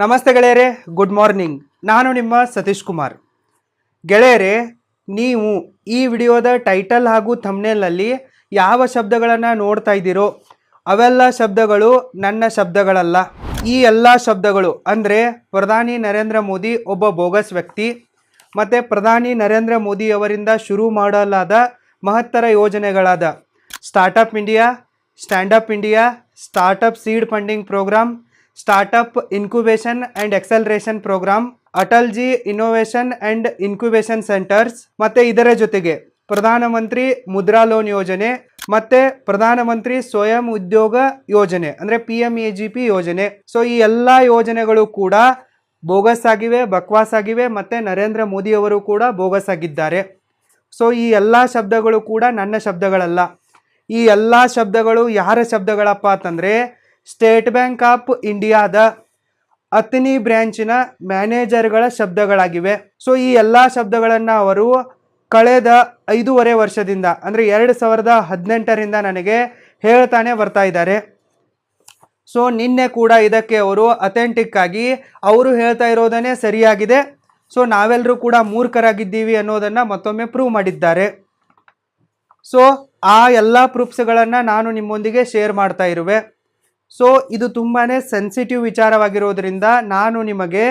ನಮಸ್ತೆ ಗೆಳೆಯರೆ, good morning. ನಾನು ನಿಮ್ಮ ಸತೀಶ್ ಕುಮಾರ್. ಗೆಳೆಯರೆ, ನೀವು ಈ ವಿಡಿಯೋದ ಟೈಟಲ್ ಹಾಗೂ ಥಂಬ್ನೇಲ್ನಲ್ಲಿ ಯಾವ ಶಬ್ದಗಳನ್ನು ನೋಡ್ತಾ ಇದ್ದೀರೋ ಅವೆಲ್ಲ ಶಬ್ದಗಳು ನನ್ನ ಶಬ್ದಗಳಲ್ಲ. ಈ ಎಲ್ಲ ಶಬ್ದಗಳು ಅಂದರೆ ಪ್ರಧಾನಿ ನರೇಂದ್ರ ಮೋದಿ ಒಬ್ಬ ಬೋಗಸ್ ವ್ಯಕ್ತಿ, ಮತ್ತು ಪ್ರಧಾನಿ ನರೇಂದ್ರ ಮೋದಿಯವರಿಂದ ಶುರು ಮಾಡಲಾದ ಮಹತ್ತರ ಯೋಜನೆಗಳಾದ startup India, standup India, startup seed funding programme, startup incubation and acceleration programme, Atal ji innovation and incubation centres, ಮತ್ತು ಇದರ ಜೊತೆಗೆ ಪ್ರಧಾನಮಂತ್ರಿ ಮುದ್ರಾ ಲೋನ್ ಯೋಜನೆ ಮತ್ತು ಪ್ರಧಾನಮಂತ್ರಿ ಸ್ವಯಂ ಉದ್ಯೋಗ ಯೋಜನೆ ಅಂದರೆ PMAGP ಯೋಜನೆ. ಸೊ ಈ ಎಲ್ಲ ಯೋಜನೆಗಳು ಕೂಡ ಬೋಗಸ್ ಆಗಿವೆ, ಬಕ್ವಾಸ್ ಆಗಿವೆ, ಮತ್ತು ನರೇಂದ್ರ ಮೋದಿಯವರು ಕೂಡ ಬೋಗಸ್ ಆಗಿದ್ದಾರೆ. ಸೊ ಈ ಎಲ್ಲ ಶಬ್ದಗಳು ಕೂಡ ನನ್ನ ಶಬ್ದಗಳಲ್ಲ. ಈ ಎಲ್ಲ ಶಬ್ದಗಳು ಯಾರ ಶಬ್ದಗಳಪ್ಪ ಅಂತಂದರೆ ಸ್ಟೇಟ್ ಬ್ಯಾಂಕ್ ಆಫ್ ಇಂಡಿಯಾದ ಅತನಿ ಬ್ರ್ಯಾಂಚಿನ ಮ್ಯಾನೇಜರ್ಗಳ ಶಬ್ದಗಳಾಗಿವೆ. ಸೊ ಈ ಎಲ್ಲ ಶಬ್ದಗಳನ್ನು ಅವರು ಕಳೆದ 5.5 ವರ್ಷದಿಂದ ಅಂದರೆ 2018ರಿಂದ ನನಗೆ ಹೇಳ್ತಾನೆ ಬರ್ತಾ ಇದ್ದಾರೆ. ಸೊ ನಿನ್ನೆ ಕೂಡ ಇದಕ್ಕೆ ಅವರು ಅಥೆಂಟಿಕ್ ಆಗಿ ಅವರು ಹೇಳ್ತಾ ಇರೋದನ್ನೇ ಸರಿಯಾಗಿದೆ, ಸೊ ನಾವೆಲ್ಲರೂ ಕೂಡ ಮೂರ್ಖರಾಗಿದ್ದೀವಿ ಅನ್ನೋದನ್ನು ಮತ್ತೊಮ್ಮೆ ಪ್ರೂವ್ ಮಾಡಿದ್ದಾರೆ. ಸೊ ಆ ಎಲ್ಲ ಪ್ರೂಫ್ಸ್ಗಳನ್ನು ನಾನು ನಿಮ್ಮೊಂದಿಗೆ ಶೇರ್ ಮಾಡ್ತಾ ಇರುವೆ. ಸೊ ಇದು ತುಂಬಾ ಸೆನ್ಸಿಟಿವ್ ವಿಚಾರವಾಗಿರೋದ್ರಿಂದ ನಾನು ನಿಮಗೆ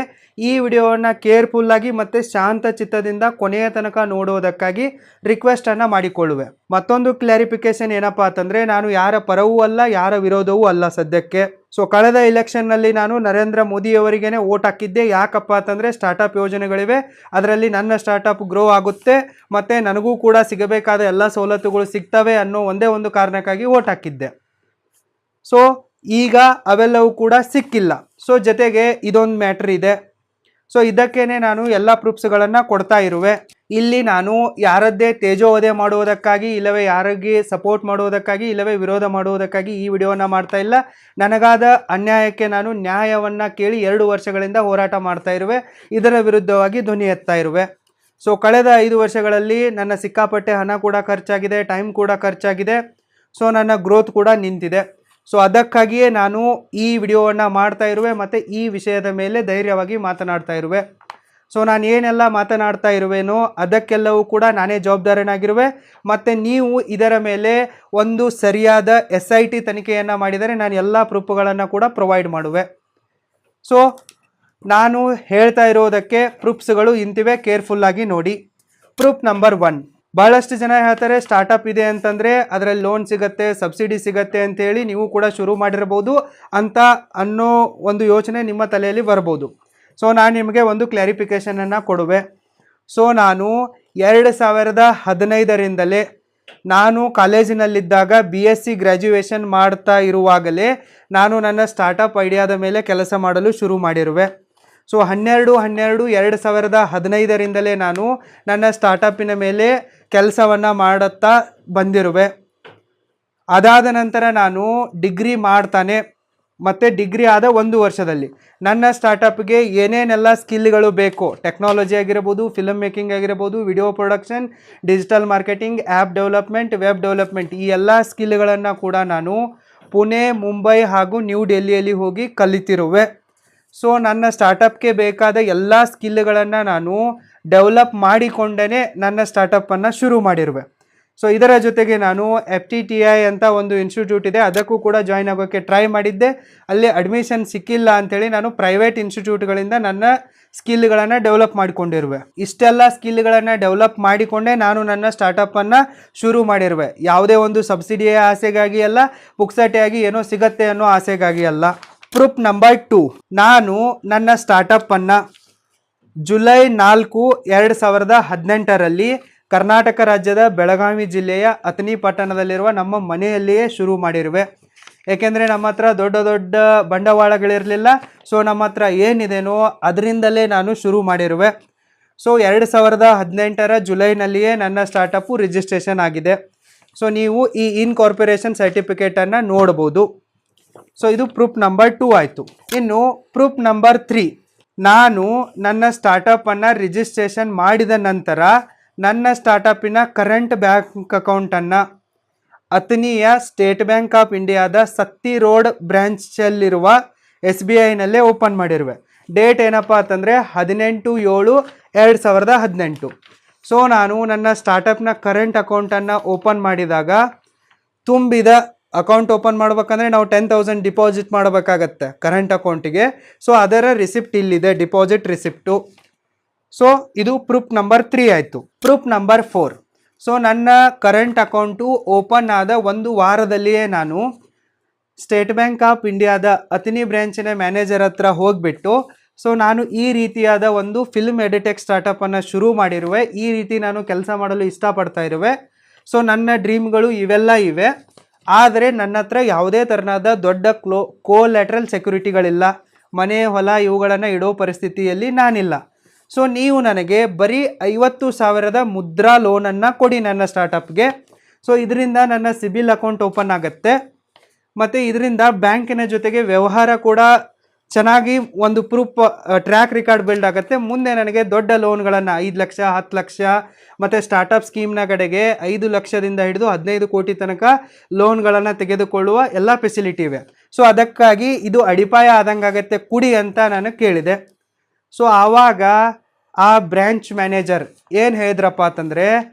ಈ ವಿಡಿಯೋವನ್ನು ಕೇರ್ಫುಲ್ಲಾಗಿ ಮತ್ತು ಶಾಂತ ಚಿತ್ತದಿಂದ ಕೊನೆಯ ತನಕ ನೋಡೋದಕ್ಕಾಗಿ ರಿಕ್ವೆಸ್ಟನ್ನು ಮಾಡಿಕೊಳ್ಳುವೆ. ಮತ್ತೊಂದು ಕ್ಲಾರಿಫಿಕೇಶನ್ ಏನಪ್ಪ ಅಂತಂದರೆ, ನಾನು ಯಾರ ಪರವೂ ಅಲ್ಲ, ಯಾರ ವಿರೋಧವೂ ಅಲ್ಲ ಸದ್ಯಕ್ಕೆ. ಸೊ ಕಳೆದ ಎಲೆಕ್ಷನ್ನಲ್ಲಿ ನಾನು ನರೇಂದ್ರ ಮೋದಿಯವರಿಗೇ ವೋಟ್ ಹಾಕಿದ್ದೆ. ಯಾಕಪ್ಪ ಅಂತಂದರೆ ಸ್ಟಾರ್ಟಪ್ ಯೋಜನೆಗಳಿವೆ, ಅದರಲ್ಲಿ ನನ್ನ ಸ್ಟಾರ್ಟಪ್ ಗ್ರೋ ಆಗುತ್ತೆ ಮತ್ತು ನನಗೂ ಕೂಡ ಸಿಗಬೇಕಾದ ಎಲ್ಲ ಸವಲತ್ತುಗಳು ಸಿಗ್ತವೆ ಅನ್ನೋ ಒಂದೇ ಒಂದು ಕಾರಣಕ್ಕಾಗಿ ವೋಟ್ ಹಾಕಿದ್ದೆ. ಸೊ ಈಗ ಅವೆಲ್ಲವೂ ಕೂಡ ಸಿಕ್ಕಿಲ್ಲ. ಸೊ ಜೊತೆಗೆ ಇದೊಂದು ಮ್ಯಾಟ್ರ್ ಇದೆ. ಸೊ ಇದಕ್ಕೇನೆ ನಾನು ಎಲ್ಲ ಪ್ರೂಫ್ಸ್ಗಳನ್ನು ಕೊಡ್ತಾ ಇರುವೆ. ಇಲ್ಲಿ ನಾನು ಯಾರದ್ದೇ ತೇಜೋವಧೆ ಮಾಡುವುದಕ್ಕಾಗಿ, ಇಲ್ಲವೇ ಯಾರಿಗೆ ಸಪೋರ್ಟ್ ಮಾಡುವುದಕ್ಕಾಗಿ, ಇಲ್ಲವೇ ವಿರೋಧ ಮಾಡುವುದಕ್ಕಾಗಿ ಈ ವಿಡಿಯೋನ ಮಾಡ್ತಾ ಇಲ್ಲ. ನನಗಾದ ಅನ್ಯಾಯಕ್ಕೆ ನಾನು ನ್ಯಾಯವನ್ನು ಕೇಳಿ 2 ವರ್ಷಗಳಿಂದ ಹೋರಾಟ ಮಾಡ್ತಾ ಇರುವೆ. ಇದರ ವಿರುದ್ಧವಾಗಿ ಧ್ವನಿ ಎತ್ತಾ ಇರುವೆ. ಸೊ ಕಳೆದ 5 ವರ್ಷಗಳಲ್ಲಿ ನನ್ನ ಸಿಕ್ಕಾಪಟ್ಟೆ ಹಣ ಕೂಡ ಖರ್ಚಾಗಿದೆ, ಟೈಮ್ ಕೂಡ ಖರ್ಚಾಗಿದೆ. ಸೊ ನನ್ನ ಗ್ರೋತ್ ಕೂಡ ನಿಂತಿದೆ. ಸೊ ಅದಕ್ಕಾಗಿಯೇ ನಾನು ಈ ವಿಡಿಯೋವನ್ನು ಮಾಡ್ತಾ ಇರುವೆ ಮತ್ತು ಈ ವಿಷಯದ ಮೇಲೆ ಧೈರ್ಯವಾಗಿ ಮಾತನಾಡ್ತಾ ಇರುವೆ. ಸೊ ನಾನು ಏನೆಲ್ಲ ಮಾತನಾಡ್ತಾ ಇರುವೆನೋ ಅದಕ್ಕೆಲ್ಲವೂ ಕೂಡ ನಾನೇ ಜವಾಬ್ದಾರನಾಗಿರುವೆ. ಮತ್ತು ನೀವು ಇದರ ಮೇಲೆ ಒಂದು ಸರಿಯಾದ SIT ತನಿಖೆಯನ್ನು ಮಾಡಿದರೆ ನಾನು ಎಲ್ಲ ಪ್ರೂಫ್ಗಳನ್ನು ಕೂಡ ಪ್ರೊವೈಡ್ ಮಾಡುವೆ. ಸೊ ನಾನು ಹೇಳ್ತಾ ಇರೋದಕ್ಕೆ ಪ್ರೂಫ್ಸ್ಗಳು ಇಂತಿವೆ, ಕೇರ್ಫುಲ್ಲಾಗಿ ನೋಡಿ. ಪ್ರೂಫ್ ನಂಬರ್ 1, ಭಾಳಷ್ಟು ಜನ ಹೇಳ್ತಾರೆ ಸ್ಟಾರ್ಟಪ್ ಇದೆ ಅಂತಂದರೆ ಅದರಲ್ಲಿ ಲೋನ್ ಸಿಗುತ್ತೆ, ಸಬ್ಸಿಡಿ ಸಿಗುತ್ತೆ ಅಂತೇಳಿ ನೀವು ಕೂಡ ಶುರು ಮಾಡಿರ್ಬೋದು ಅಂತ ಅನ್ನೋ ಒಂದು ಯೋಚನೆ ನಿಮ್ಮ ತಲೆಯಲ್ಲಿ ಬರ್ಬೋದು. ಸೊ ನಾನು ನಿಮಗೆ ಒಂದು ಕ್ಲಾರಿಫಿಕೇಷನನ್ನು ಕೊಡುವೆ. ಸೊ ನಾನು 2015ರಿಂದಲೇ ನಾನು ಕಾಲೇಜಿನಲ್ಲಿದ್ದಾಗ BSc ಗ್ರ್ಯಾಜುಯೇಷನ್ ಮಾಡ್ತಾ ಇರುವಾಗಲೇ ನಾನು ನನ್ನ ಸ್ಟಾರ್ಟಪ್ ಐಡಿಯಾದ ಮೇಲೆ ಕೆಲಸ ಮಾಡಲು ಶುರು ಮಾಡಿರುವೆ. ಸೊ 12/12/2015ರಿಂದಲೇ ನಾನು ನನ್ನ ಸ್ಟಾರ್ಟಪ್ಪಿನ ಮೇಲೆ ಕೆಲಸವನ್ನು ಮಾಡುತ್ತಾ ಬಂದಿರುವೆ. ಅದಾದ ನಂತರ ನಾನು ಡಿಗ್ರಿ ಮಾಡ್ತಾನೆ ಮತ್ತು ಡಿಗ್ರಿ ಆದ 1 ವರ್ಷದಲ್ಲಿ ನನ್ನ ಸ್ಟಾರ್ಟಪ್ಗೆ ಏನೇನೆಲ್ಲ ಸ್ಕಿಲ್ಗಳು ಬೇಕು, ಟೆಕ್ನಾಲಜಿ ಆಗಿರ್ಬೋದು, ಫಿಲ್ಮ್ ಮೇಕಿಂಗ್ ಆಗಿರ್ಬೋದು, video production, digital marketing, app development, web development, ಈ ಎಲ್ಲ ಸ್ಕಿಲ್ಗಳನ್ನು ಕೂಡ ನಾನು ಪುಣೆ, ಮುಂಬೈ ಹಾಗೂ ನ್ಯೂ ಡೆಲ್ಲಿಯಲ್ಲಿ ಹೋಗಿ ಕಲಿತಿರುವೆ. ಸೊ ನನ್ನ ಸ್ಟಾರ್ಟಪ್ಗೆ ಬೇಕಾದ ಎಲ್ಲ ಸ್ಕಿಲ್ಗಳನ್ನು ನಾನು ಡೆವಲಪ್ ಮಾಡಿಕೊಂಡೇ ನನ್ನ ಸ್ಟಾರ್ಟಪ್ಪನ್ನು ಶುರು ಮಾಡಿರುವೆ. ಸೊ ಇದರ ಜೊತೆಗೆ ನಾನು FTTI ಅಂತ ಒಂದು ಇನ್ಸ್ಟಿಟ್ಯೂಟ್ ಇದೆ, ಅದಕ್ಕೂ ಕೂಡ ಜಾಯ್ನ್ ಆಗೋಕ್ಕೆ ಟ್ರೈ ಮಾಡಿದ್ದೆ. ಅಲ್ಲಿ ಅಡ್ಮಿಷನ್ ಸಿಕ್ಕಿಲ್ಲ ಅಂಥೇಳಿ ನಾನು ಪ್ರೈವೇಟ್ ಇನ್ಸ್ಟಿಟ್ಯೂಟ್ಗಳಿಂದ ನನ್ನ ಸ್ಕಿಲ್ಗಳನ್ನು ಡೆವಲಪ್ ಮಾಡಿಕೊಂಡಿರುವೆ. ಇಷ್ಟೆಲ್ಲ ಸ್ಕಿಲ್ಗಳನ್ನು ಡೆವಲಪ್ ಮಾಡಿಕೊಂಡೇ ನಾನು ನನ್ನ ಸ್ಟಾರ್ಟಪ್ಪನ್ನು ಶುರು ಮಾಡಿರುವೆ. ಯಾವುದೇ ಒಂದು ಸಬ್ಸಿಡಿಯ ಆಸೆಗಾಗಿ ಅಲ್ಲ, ಪುಕ್ಸಟೆಯಾಗಿ ಏನೋ ಸಿಗತ್ತೆ ಅನ್ನೋ ಆಸೆಗಾಗಿ ಅಲ್ಲ. ಪ್ರೂಫ್ ನಂಬರ್ 2, ನಾನು ನನ್ನ ಸ್ಟಾರ್ಟಪ್ಪನ್ನು ಜುಲೈ 4, 2018ರಲ್ಲಿ ಕರ್ನಾಟಕ ರಾಜ್ಯದ ಬೆಳಗಾವಿ ಜಿಲ್ಲೆಯ ಅಥಣಿ ಪಟ್ಟಣದಲ್ಲಿರುವ ನಮ್ಮ ಮನೆಯಲ್ಲಿಯೇ ಶುರು ಮಾಡಿರುವೆ. ಏಕೆಂದರೆ ನಮ್ಮ ಹತ್ರ ದೊಡ್ಡ ದೊಡ್ಡ ಬಂಡವಾಳಗಳಿರಲಿಲ್ಲ. ಸೊ ನಮ್ಮ ಹತ್ರ ಏನಿದೆನೋ ಅದರಿಂದಲೇ ನಾನು ಶುರು ಮಾಡಿರುವೆ. ಸೊ 2018ರ ಜುಲೈನಲ್ಲಿಯೇ ನನ್ನ ಸ್ಟಾರ್ಟಪ್ಪು ರಿಜಿಸ್ಟ್ರೇಷನ್ ಆಗಿದೆ. ಸೊ ನೀವು ಈ ಇನ್ಕಾರ್ಪೊರೇಷನ್ ಸರ್ಟಿಫಿಕೇಟನ್ನು ನೋಡ್ಬೋದು. ಸೊ ಇದು ಪ್ರೂಫ್ ನಂಬರ್ 2 ಆಯಿತು. ಇನ್ನು ಪ್ರೂಫ್ ನಂಬರ್ 3, ನಾನು ನನ್ನ ಸ್ಟಾರ್ಟಪ್ಪನ್ನು ರಿಜಿಸ್ಟ್ರೇಷನ್ ಮಾಡಿದ ನಂತರ ನನ್ನ ಸ್ಟಾರ್ಟಪ್ಪಿನ ಕರೆಂಟ್ ಬ್ಯಾಂಕ್ ಅಕೌಂಟನ್ನು ಅಥಣಿಯ ಸ್ಟೇಟ್ ಬ್ಯಾಂಕ್ ಆಫ್ ಇಂಡಿಯಾದ ಸತ್ತಿ ರೋಡ್ ಬ್ರ್ಯಾಂಚಲ್ಲಿರುವ SBIನಲ್ಲೇ ಓಪನ್ ಮಾಡಿರುವೆ. ಡೇಟ್ ಏನಪ್ಪ ಅಂತಂದರೆ 18/7/2018. ಸೊ ನಾನು ನನ್ನ ಸ್ಟಾರ್ಟಪ್ನ ಕರೆಂಟ್ ಅಕೌಂಟನ್ನು ಓಪನ್ ಮಾಡಿದಾಗ ತುಂಬಿದ ಅಕೌಂಟ್ ಓಪನ್ ಮಾಡ್ಬೇಕಂದ್ರೆ ನಾವು 10,000 ಡಿಪಾಸಿಟ್ ಮಾಡಬೇಕಾಗತ್ತೆ ಕರೆಂಟ್ ಅಕೌಂಟಿಗೆ. ಸೊ ಅದರ ರಿಸಿಪ್ಟ್ ಇಲ್ಲಿದೆ, ಡಿಪಾಸಿಟ್ ರಿಸಿಪ್ಟು. ಸೊ ಇದು ಪ್ರೂಫ್ ನಂಬರ್ 3 ಆಯಿತು. Proof number 4. ಸೊ ನನ್ನ ಕರೆಂಟ್ ಅಕೌಂಟು ಓಪನ್ ಆದ 1 ವಾರದಲ್ಲಿಯೇ ನಾನು ಸ್ಟೇಟ್ ಬ್ಯಾಂಕ್ ಆಫ್ ಇಂಡಿಯಾದ ಅತನಿ ಬ್ರ್ಯಾಂಚಿನ ಮ್ಯಾನೇಜರ್ ಹತ್ರ ಹೋಗಿಬಿಟ್ಟು ಸೊ ನಾನು ಈ ರೀತಿಯಾದ ಒಂದು ಫಿಲ್ಮ್ ಎಡಿಟೆಕ್ ಸ್ಟಾರ್ಟಪ್ಪನ್ನು ಶುರು ಮಾಡಿರುವೆ, ಈ ರೀತಿ ನಾನು ಕೆಲಸ ಮಾಡಲು ಇಷ್ಟಪಡ್ತಾ ಇರುವೆ. ಸೊ ನನ್ನ ಡ್ರೀಮ್ಗಳು ಇವೆಲ್ಲ ಇವೆ, ಆದರೆ ನನ್ನ ಹತ್ರ ಯಾವುದೇ ಥರನಾದ ದೊಡ್ಡ ಕೋಲ್ಯಾಟ್ರಲ್ ಸೆಕ್ಯೂರಿಟಿಗಳಿಲ್ಲ, ಮನೆ ಹೊಲ ಇವುಗಳನ್ನು ಇಡೋ ಪರಿಸ್ಥಿತಿಯಲ್ಲಿ ನಾನಿಲ್ಲ. ಸೊ ನೀವು ನನಗೆ ಬರೀ 50,000 ಮುದ್ರಾ ಲೋನನ್ನು ಕೊಡಿ ನನ್ನ ಸ್ಟಾರ್ಟಪ್ಗೆ. ಸೊ ಇದರಿಂದ ನನ್ನ ಸಿಬಿಲ್ ಅಕೌಂಟ್ ಓಪನ್ ಆಗುತ್ತೆ, ಮತ್ತು ಇದರಿಂದ ಬ್ಯಾಂಕಿನ ಜೊತೆಗೆ ವ್ಯವಹಾರ ಕೂಡ ಚೆನ್ನಾಗಿ ಒಂದು ಪ್ರೂಫ್ ಟ್ರ್ಯಾಕ್ ರೆಕಾರ್ಡ್ ಬಿಲ್ಡ್ ಆಗುತ್ತೆ. ಮುಂದೆ ನನಗೆ ದೊಡ್ಡ ಲೋನ್ಗಳನ್ನು 5 ಲಕ್ಷ 10 ಲಕ್ಷ ಮತ್ತು ಸ್ಟಾರ್ಟಪ್ ಸ್ಕೀಮ್ನ ಕಡೆಗೆ 5 ಲಕ್ಷದಿಂದ ಹಿಡಿದು 15 ಕೋಟಿ ತನಕ ಲೋನ್ಗಳನ್ನು ತೆಗೆದುಕೊಳ್ಳುವ ಎಲ್ಲ ಫೆಸಿಲಿಟಿ ಇವೆ. ಸೊ ಅದಕ್ಕಾಗಿ ಇದು ಅಡಿಪಾಯ ಆದಂಗೆ ಆಗುತ್ತೆ, ಕುಡಿ ಅಂತ ನಾನು ಕೇಳಿದೆ. ಸೊ ಆವಾಗ ಆ ಬ್ರ್ಯಾಂಚ್ ಮ್ಯಾನೇಜರ್ ಏನು ಹೇಳಿದ್ರಪ್ಪ ಅಂತಂದರೆ,